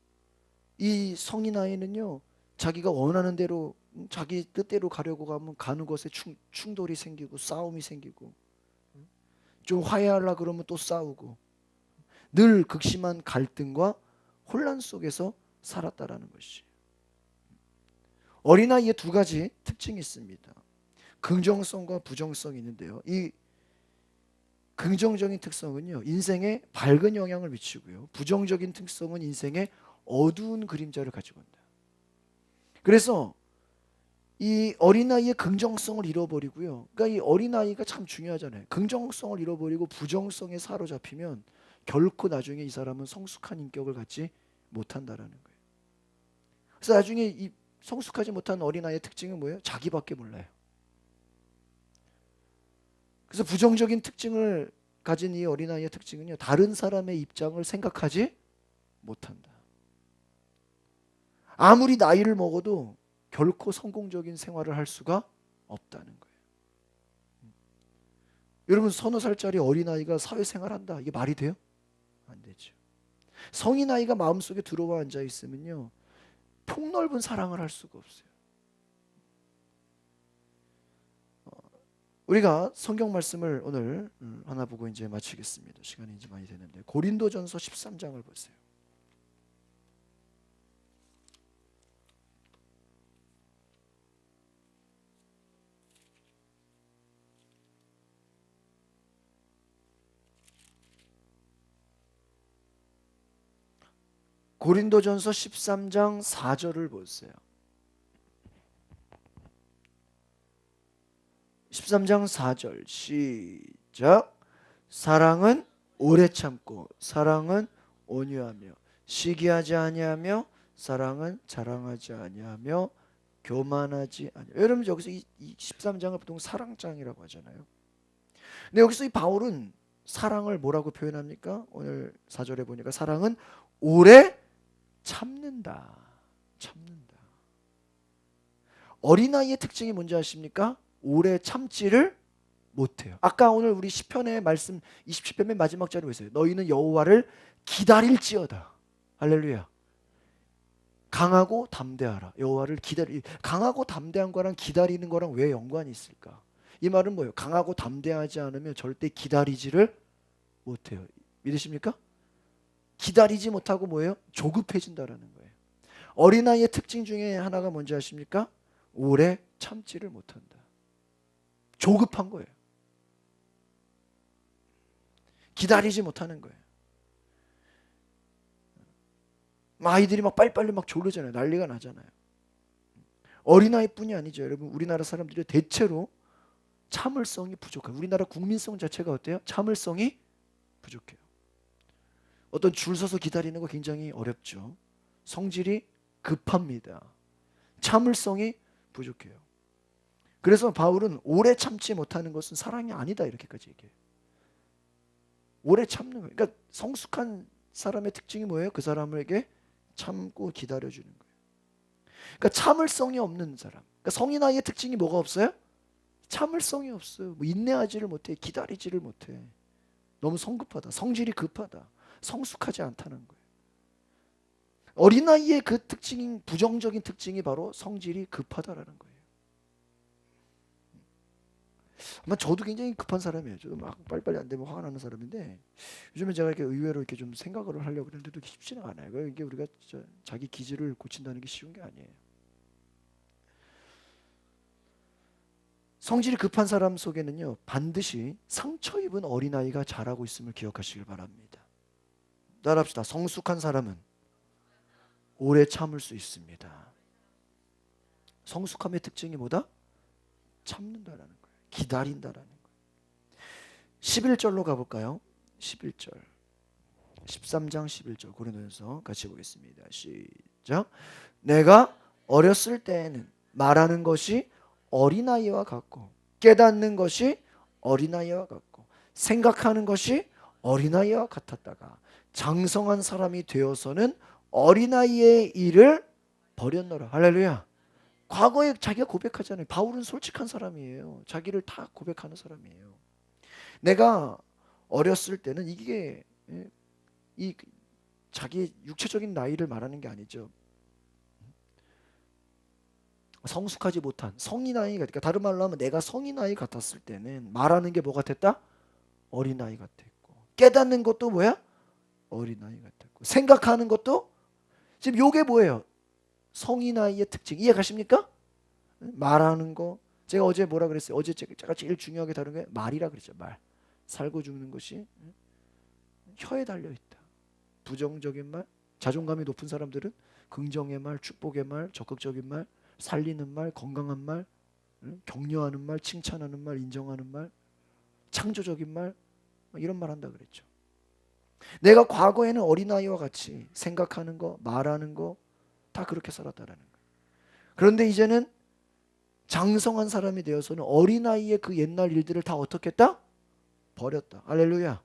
이 성인 아이는요 자기가 원하는 대로 자기 뜻대로 가려고 가는 것에 충돌이 생기고 싸움이 생기고 좀 화해하려 그러면 또 싸우고 늘 극심한 갈등과 혼란 속에서 살았다라는 것이. 어린아이의 두 가지 특징이 있습니다. 긍정성과 부정성이 있는데요. 이 긍정적인 특성은요 인생에 밝은 영향을 미치고요. 부정적인 특성은 인생에 어두운 그림자를 가지고 온다. 그래서 이 어린아이의 긍정성을 잃어버리고요. 그러니까 이 어린아이가 참 중요하잖아요. 긍정성을 잃어버리고 부정성에 사로잡히면 결코 나중에 이 사람은 성숙한 인격을 갖지 못한다라는 거예요. 그래서 나중에 이 성숙하지 못한 어린아이의 특징은 뭐예요? 자기밖에 몰라요. 그래서 부정적인 특징을 가진 이 어린아이의 특징은요. 다른 사람의 입장을 생각하지 못한다. 아무리 나이를 먹어도 결코 성공적인 생활을 할 수가 없다는 거예요. 여러분 서너 살짜리 어린아이가 사회생활한다. 이게 말이 돼요? 안 되죠. 성인아이가 마음속에 들어와 앉아 있으면요. 폭넓은 사랑을 할 수가 없어요. 우리가 성경 말씀을 오늘 하나 보고 이제 마치겠습니다. 시간이 이제 많이 되는데 고린도전서 13장을 보세요. 고린도전서 13장 4절을 보세요. 13장 4절 시작. 사랑은 오래 참고 사랑은 온유하며 시기하지 아니하며 사랑은 자랑하지 아니하며 교만하지 아니하며. 여러분 여기서 이 13장을 보통 사랑장이라고 하잖아요. 근데 여기서 이 바울은 사랑을 뭐라고 표현합니까? 오늘 4절에 보니까 사랑은 오래 참는다. 참는다. 어린아이의 특징이 뭔지 아십니까? 오래 참지를 못해요. 아까 오늘 우리 시편의 말씀 27편 맨 마지막 자리에 있어요. 너희는 여호와를 기다릴지어다. 할렐루야. 강하고 담대하라. 여호와를 강하고 담대한 거랑 기다리는 거랑 왜 연관이 있을까? 이 말은 뭐예요? 강하고 담대하지 않으면 절대 기다리지를 못해요. 믿으십니까? 기다리지 못하고 뭐예요? 조급해진다라는 거예요. 어린아이의 특징 중에 하나가 뭔지 아십니까? 오래 참지를 못한다. 조급한 거예요. 기다리지 못하는 거예요. 아이들이 막 빨리빨리 막 졸르잖아요. 난리가 나잖아요. 어린아이뿐이 아니죠. 여러분 우리나라 사람들이 대체로 참을성이 부족해요. 우리나라 국민성 자체가 어때요? 참을성이 부족해요. 어떤 줄 서서 기다리는 거 굉장히 어렵죠. 성질이 급합니다. 참을성이 부족해요. 그래서 바울은 오래 참지 못하는 것은 사랑이 아니다 이렇게까지 얘기해요. 오래 참는 거예요. 그러니까 성숙한 사람의 특징이 뭐예요? 그 사람에게 참고 기다려주는 거예요. 그러니까 참을성이 없는 사람. 그러니까 성인 아이의 특징이 뭐가 없어요? 참을성이 없어요. 뭐 인내하지를 못해, 기다리지를 못해. 너무 성급하다, 성질이 급하다, 성숙하지 않다는 거예요. 어린아이의 그 특징인 부정적인 특징이 바로 성질이 급하다라는 거예요. 아마 저도 굉장히 급한 사람이에요. 저도 막 빨리빨리 안 되면 화가 나는 사람인데 요즘에 제가 이렇게 의외로 이렇게 좀 생각을 하려고 그랬는데도 쉽지는 않아요. 이게 우리가 진짜 자기 기질을 고친다는 게 쉬운 게 아니에요. 성질이 급한 사람 속에는요 반드시 상처 입은 어린아이가 자라고 있음을 기억하시길 바랍니다. 따라합시다. 성숙한 사람은 오래 참을 수 있습니다. 성숙함의 특징이 뭐다? 참는다라는 거예요. 기다린다라는 거예요. 11절로 가볼까요? 11절 13장 11절 고린도전서 같이 보겠습니다. 시작. 내가 어렸을 때에는 말하는 것이 어린아이와 같고 깨닫는 것이 어린아이와 같고 생각하는 것이 어린아이와 같았다가 장성한 사람이 되어서는 어린아이의 일을 버렸노라. 할렐루야. 과거에 자기가 고백하잖아요. 바울은 솔직한 사람이에요. 자기를 다 고백하는 사람이에요. 내가 어렸을 때는 이게 이 자기 육체적인 나이를 말하는 게 아니죠. 성숙하지 못한 성인 아이, 그러니까 다른 말로 하면 내가 성인 아이 같았을 때는 말하는 게 뭐 같았다? 어린 아이 같았고 깨닫는 것도 뭐야? 어린 아이 같았고 생각하는 것도 지금 요게 뭐예요? 성인 아이의 특징 이해 가십니까? 말하는 거 제가 어제 뭐라 그랬어요? 어제 제가 제일 중요하게 다룬 게 말이라 그랬죠. 말. 살고 죽는 것이 혀에 달려 있다. 부정적인 말, 자존감이 높은 사람들은 긍정의 말, 축복의 말, 적극적인 말, 살리는 말, 건강한 말, 격려하는 말, 칭찬하는 말, 인정하는 말, 창조적인 말 이런 말 한다 그랬죠. 내가 과거에는 어린아이와 같이 생각하는 거, 말하는 거 다 그렇게 살았다라는 거예요. 그런데 이제는 장성한 사람이 되어서는 어린아이의 그 옛날 일들을 다 어떻게 했다? 버렸다. 할렐루야.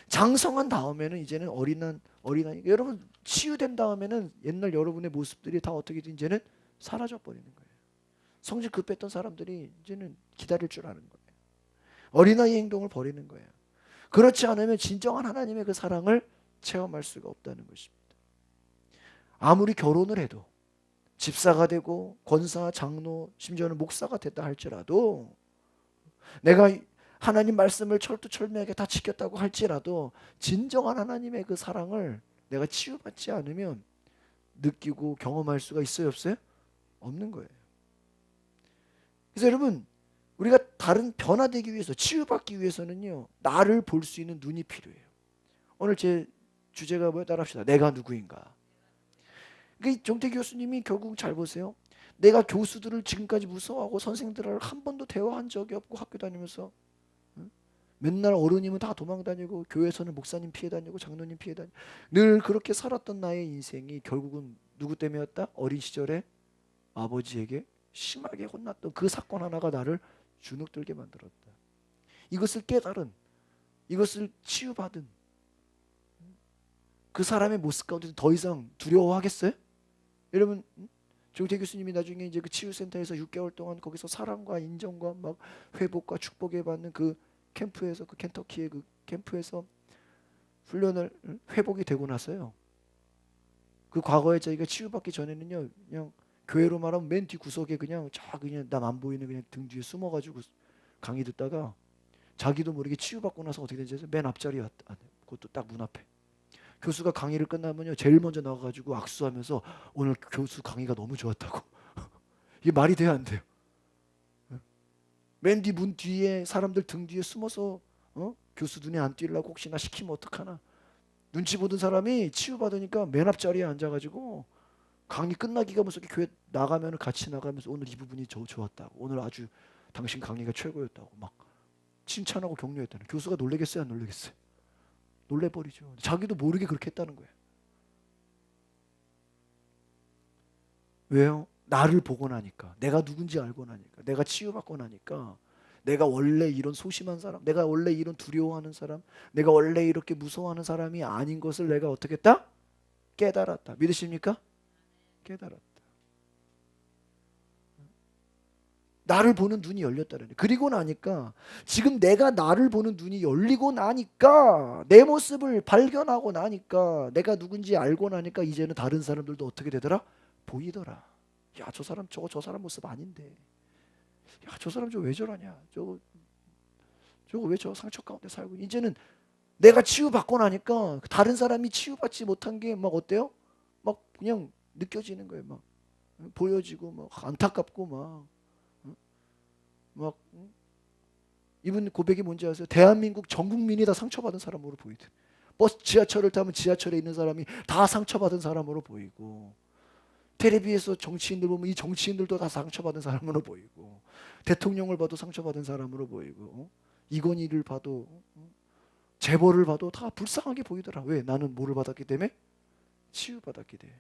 장성한 다음에는 이제는 어린아이 여러분 치유된 다음에는 옛날 여러분의 모습들이 다 어떻게 이제는 사라져 버리는 거예요. 성질 급했던 사람들이 이제는 기다릴 줄 아는 거예요. 어린아이 행동을 버리는 거예요. 그렇지 않으면 진정한 하나님의 그 사랑을 체험할 수가 없다는 것입니다. 아무리 결혼을 해도 집사가 되고 권사, 장로, 심지어는 목사가 됐다 할지라도 내가 하나님 말씀을 철두철미하게 다 지켰다고 할지라도 진정한 하나님의 그 사랑을 내가 치유받지 않으면 느끼고 경험할 수가 있어요, 없어요? 없는 거예요. 그래서 여러분 우리가 다른 변화되기 위해서 치유받기 위해서는요 나를 볼 수 있는 눈이 필요해요. 오늘 제 주제가 뭐예요? 따라합시다. 내가 누구인가. 그러니까 정태 교수님이 결국 잘 보세요. 내가 교수들을 지금까지 무서워하고 선생들을 한 번도 대화한 적이 없고 학교 다니면서 맨날 어른이면 다 도망 다니고 교회에서는 목사님 피해 다니고 장로님 피해 다니고 늘 그렇게 살았던 나의 인생이 결국은 누구 때문이었다? 어린 시절에 아버지에게 심하게 혼났던 그 사건 하나가 나를 주눅들게 만들었다. 이것을 깨달은 이것을 치유받은 그 사람의 모습 가운데 더 이상 두려워하겠어요? 여러분 정태 교수님이 나중에 이제 그 치유센터에서 6개월 동안 거기서 사랑과 인정과 막 회복과 축복을 받는 그 캠프에서 그 켄터키의 그 캠프에서 훈련을 회복이 되고 나서요. 그 과거에 저희가 치유받기 전에는요. 그냥 교회로 말하면 맨 뒤 구석에 그냥 남 안 보이는 그냥 등 뒤에 숨어가지고 강의 듣다가 자기도 모르게 치유받고 나서 어떻게 되는지 맨 앞자리에 왔다. 그것도 딱 문 앞에. 교수가 강의를 끝나면요. 제일 먼저 나와가지고 악수하면서 오늘 교수 강의가 너무 좋았다고. 이게 말이 돼야 안 돼요. 맨 뒤 문 뒤에 사람들 등 뒤에 숨어서 교수 눈에 안 띄려고 혹시나 시키면 어떡하나. 눈치 보던 사람이 치유받으니까 맨 앞자리에 앉아가지고 강의 끝나기가 무섭게 교회 나가면 같이 나가면서 오늘 이 부분이 좋았다고. 오늘 아주 당신 강의가 최고였다고 막 칭찬하고 격려했다는. 교수가 놀래겠어요? 안 놀래겠어요? 놀래버리죠. 자기도 모르게 그렇게 했다는 거예요. 왜요? 나를 보고 나니까 내가 누군지 알고 나니까 내가 치유받고 나니까 내가 원래 이런 소심한 사람, 내가 원래 이런 두려워하는 사람, 내가 원래 이렇게 무서워하는 사람이 아닌 것을 내가 어떻게 했다? 깨달았다. 믿으십니까? 깨달았다. 나를 보는 눈이 열렸다는 거예요. 그리고 나니까 지금 내가 나를 보는 눈이 열리고 나니까 내 모습을 발견하고 나니까 내가 누군지 알고 나니까 이제는 다른 사람들도 어떻게 되더라? 보이더라. 야, 저 사람 저 사람 모습 아닌데. 야, 저 사람 저 왜 저러냐? 저거 왜 저 상처 가운데 살고? 이제는 내가 치유받고 나니까 다른 사람이 치유받지 못한 게 막 어때요? 막 그냥 느껴지는 거예요. 막 보여지고 막 안타깝고 막 이분 고백이 뭔지 아세요? 대한민국 전 국민이 다 상처받은 사람으로 보이대. 버스 지하철을 타면 지하철에 있는 사람이 다 상처받은 사람으로 보이고, 텔레비에서 정치인들 보면 이 정치인들도 다 상처받은 사람으로 보이고, 대통령을 봐도 상처받은 사람으로 보이고, 이건희를 봐도 재벌을 봐도 다 불쌍하게 보이더라. 왜? 나는 뭐를 받았기 때문에? 치유받았기 때문에.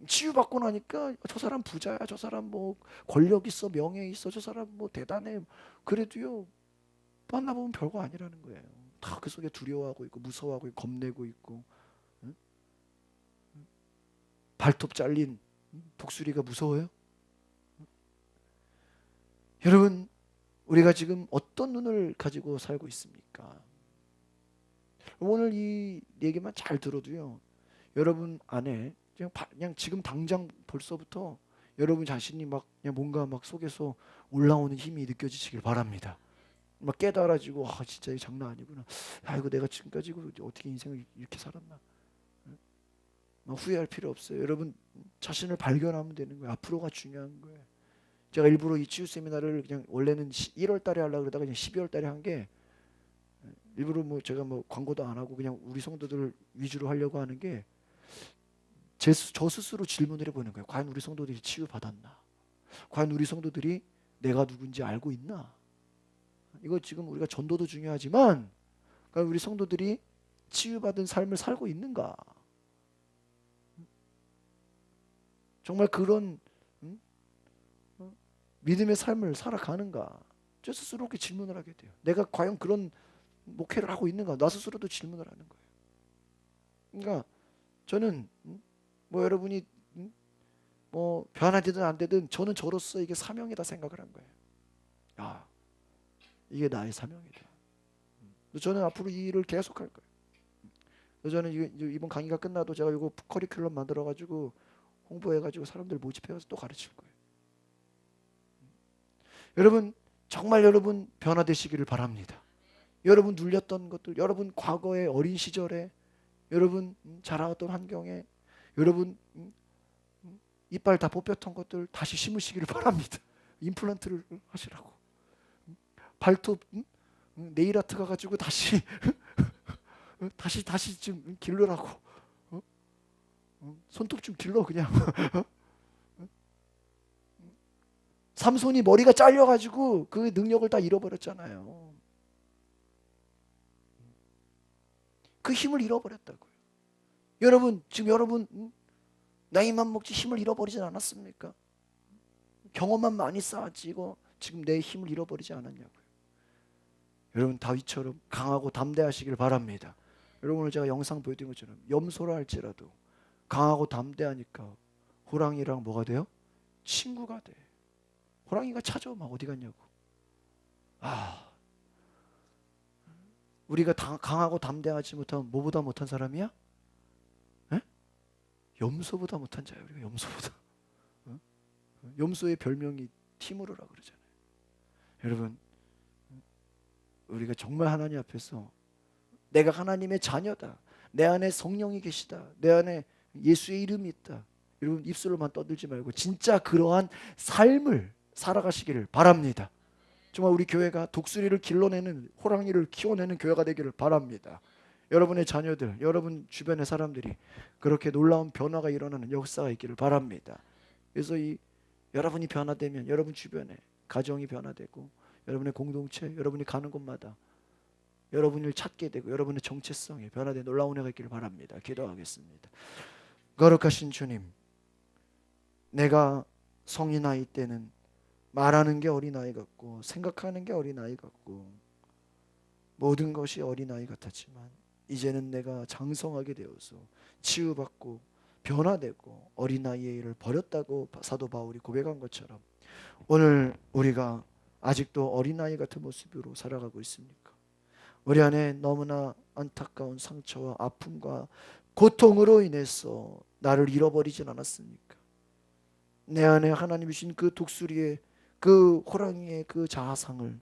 치유받고 나니까 저 사람 부자야, 저 사람 뭐 권력 있어, 명예 있어, 저 사람 뭐 대단해. 그래도요, 만나보면 별거 아니라는 거예요. 다 그 속에 두려워하고 있고 무서워하고 있고 겁내고 있고, 응? 발톱 잘린 독수리가 무서워요? 여러분, 우리가 지금 어떤 눈을 가지고 살고 있습니까? 오늘 이 얘기만 잘 들어도요, 여러분 안에 그냥 지금 당장 벌써부터 여러분 자신이 막 그냥 뭔가 막 속에서 올라오는 힘이 느껴지시길 바랍니다. 막 깨달아지고, 아 진짜 이게 장난 아니구나. 아 이거 내가 지금까지 이거 어떻게 인생을 이렇게 살았나. 막 후회할 필요 없어요. 여러분 자신을 발견하면 되는 거예요. 앞으로가 중요한 거예요. 제가 일부러 이 치유 세미나를 그냥 원래는 1월 달에 하려고 그러다가 그냥 12월 달에 한 게, 일부러 뭐 제가 뭐 광고도 안 하고 그냥 우리 성도들 위주로 하려고 하는 게, 저 스스로 질문을 해보는 거예요. 과연 우리 성도들이 치유받았나? 과연 우리 성도들이 내가 누군지 알고 있나? 이거 지금 우리가 전도도 중요하지만 과연 우리 성도들이 치유받은 삶을 살고 있는가? 정말 그런 믿음의 삶을 살아가는가? 저 스스로 이렇게 질문을 하게 돼요. 내가 과연 그런 목회를 하고 있는가? 나 스스로도 질문을 하는 거예요. 그러니까 저는 뭐 여러분이 뭐 변화되든 안 되든 저는 저로서 이게 사명이다 생각을 한 거예요. 아, 이게 나의 사명이다. 저는 앞으로 이 일을 계속할 거예요. 저는 이번 강의가 끝나도 제가 이거 커리큘럼 만들어가지고 홍보해가지고 사람들 모집해서 또 가르칠 거예요. 여러분 정말 여러분 변화되시기를 바랍니다. 여러분 눌렸던 것들, 여러분 과거의 어린 시절에, 여러분 자라왔던 환경에, 여러분 이빨 다 뽑혔던 것들 다시 심으시기를 바랍니다. 임플란트를 하시라고. 발톱 네일 아트 가가지고 다시 다시 좀 길러라고. 손톱 좀 길러 그냥. 삼손이 머리가 잘려가지고 그 능력을 다 잃어버렸잖아요. 그 힘을 잃어버렸다고요. 여러분 지금 여러분 나이만 먹지 힘을 잃어버리진 않았습니까? 경험만 많이 쌓아지고 지금 내 힘을 잃어버리지 않았냐고요. 여러분 다윗처럼 강하고 담대하시길 바랍니다. 여러분 오늘 제가 영상 보여드린 것처럼 염소라 할지라도 강하고 담대하니까 호랑이랑 뭐가 돼요? 친구가 돼. 호랑이가 찾아와 막 어디 갔냐고. 아, 우리가 강하고 담대하지 못하면 뭐보다 못한 사람이야? 에? 염소보다 못한 자야. 우리가 염소보다. 어? 염소의 별명이 티무르라 그러잖아요. 여러분 우리가 정말 하나님 앞에서 내가 하나님의 자녀다, 내 안에 성령이 계시다, 내 안에 예수의 이름이 있다, 여러분 입술로만 떠들지 말고 진짜 그러한 삶을 살아가시기를 바랍니다. 정말 우리 교회가 독수리를 길러내는, 호랑이를 키워내는 교회가 되기를 바랍니다. 여러분의 자녀들, 여러분 주변의 사람들이 그렇게 놀라운 변화가 일어나는 역사가 있기를 바랍니다. 그래서 여러분이 변화되면 여러분 주변에 가정이 변화되고, 여러분의 공동체, 여러분이 가는 곳마다 여러분을 찾게 되고 여러분의 정체성이 변화된 놀라운 해가 있기를 바랍니다. 기도하겠습니다. 거룩하신 주님, 내가 성인 나이 때는 말하는 게 어린아이 같고 생각하는 게 어린아이 같고 모든 것이 어린아이 같았지만 이제는 내가 장성하게 되어서 치유받고 변화되고 어린아이의 일을 버렸다고 사도 바울이 고백한 것처럼 오늘 우리가 아직도 어린아이 같은 모습으로 살아가고 있습니까? 우리 안에 너무나 안타까운 상처와 아픔과 고통으로 인해서 나를 잃어버리진 않았습니까? 내 안에 하나님이 주신 그 독수리의 그 호랑이의 그 자아상을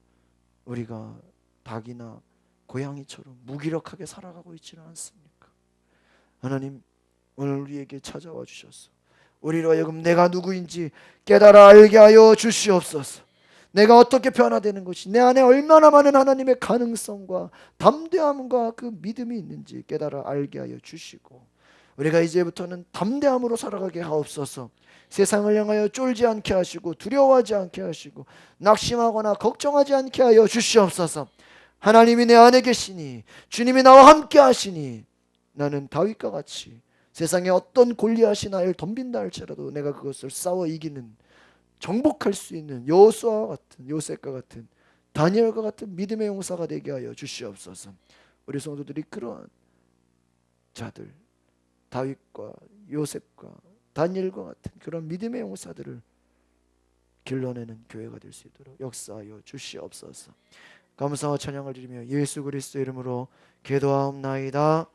우리가 닭이나 고양이처럼 무기력하게 살아가고 있지는 않습니까? 하나님 오늘 우리에게 찾아와 주셔서 우리로 하여금 내가 누구인지 깨달아 알게 하여 주시옵소서. 내가 어떻게 변화되는 것이 내 안에 얼마나 많은 하나님의 가능성과 담대함과 그 믿음이 있는지 깨달아 알게 하여 주시고 우리가 이제부터는 담대함으로 살아가게 하옵소서. 세상을 향하여 쫄지 않게 하시고 두려워하지 않게 하시고 낙심하거나 걱정하지 않게 하여 주시옵소서. 하나님이 내 안에 계시니 주님이 나와 함께 하시니 나는 다윗과 같이 세상에 어떤 골리앗이 나를 덤빈다 할지라도 내가 그것을 싸워 이기는 정복할 수 있는 여호수아와 같은 요셉과 같은 다니엘과 같은 믿음의 용사가 되게 하여 주시옵소서. 우리 성도들이 그러한 자들 다윗과 요셉과 다니엘과 같은 그런 믿음의 용사들을 길러내는 교회가 될 수 있도록 역사하여 주시옵소서. 감사와 찬양을 드리며 예수 그리스도 이름으로 기도하옵나이다.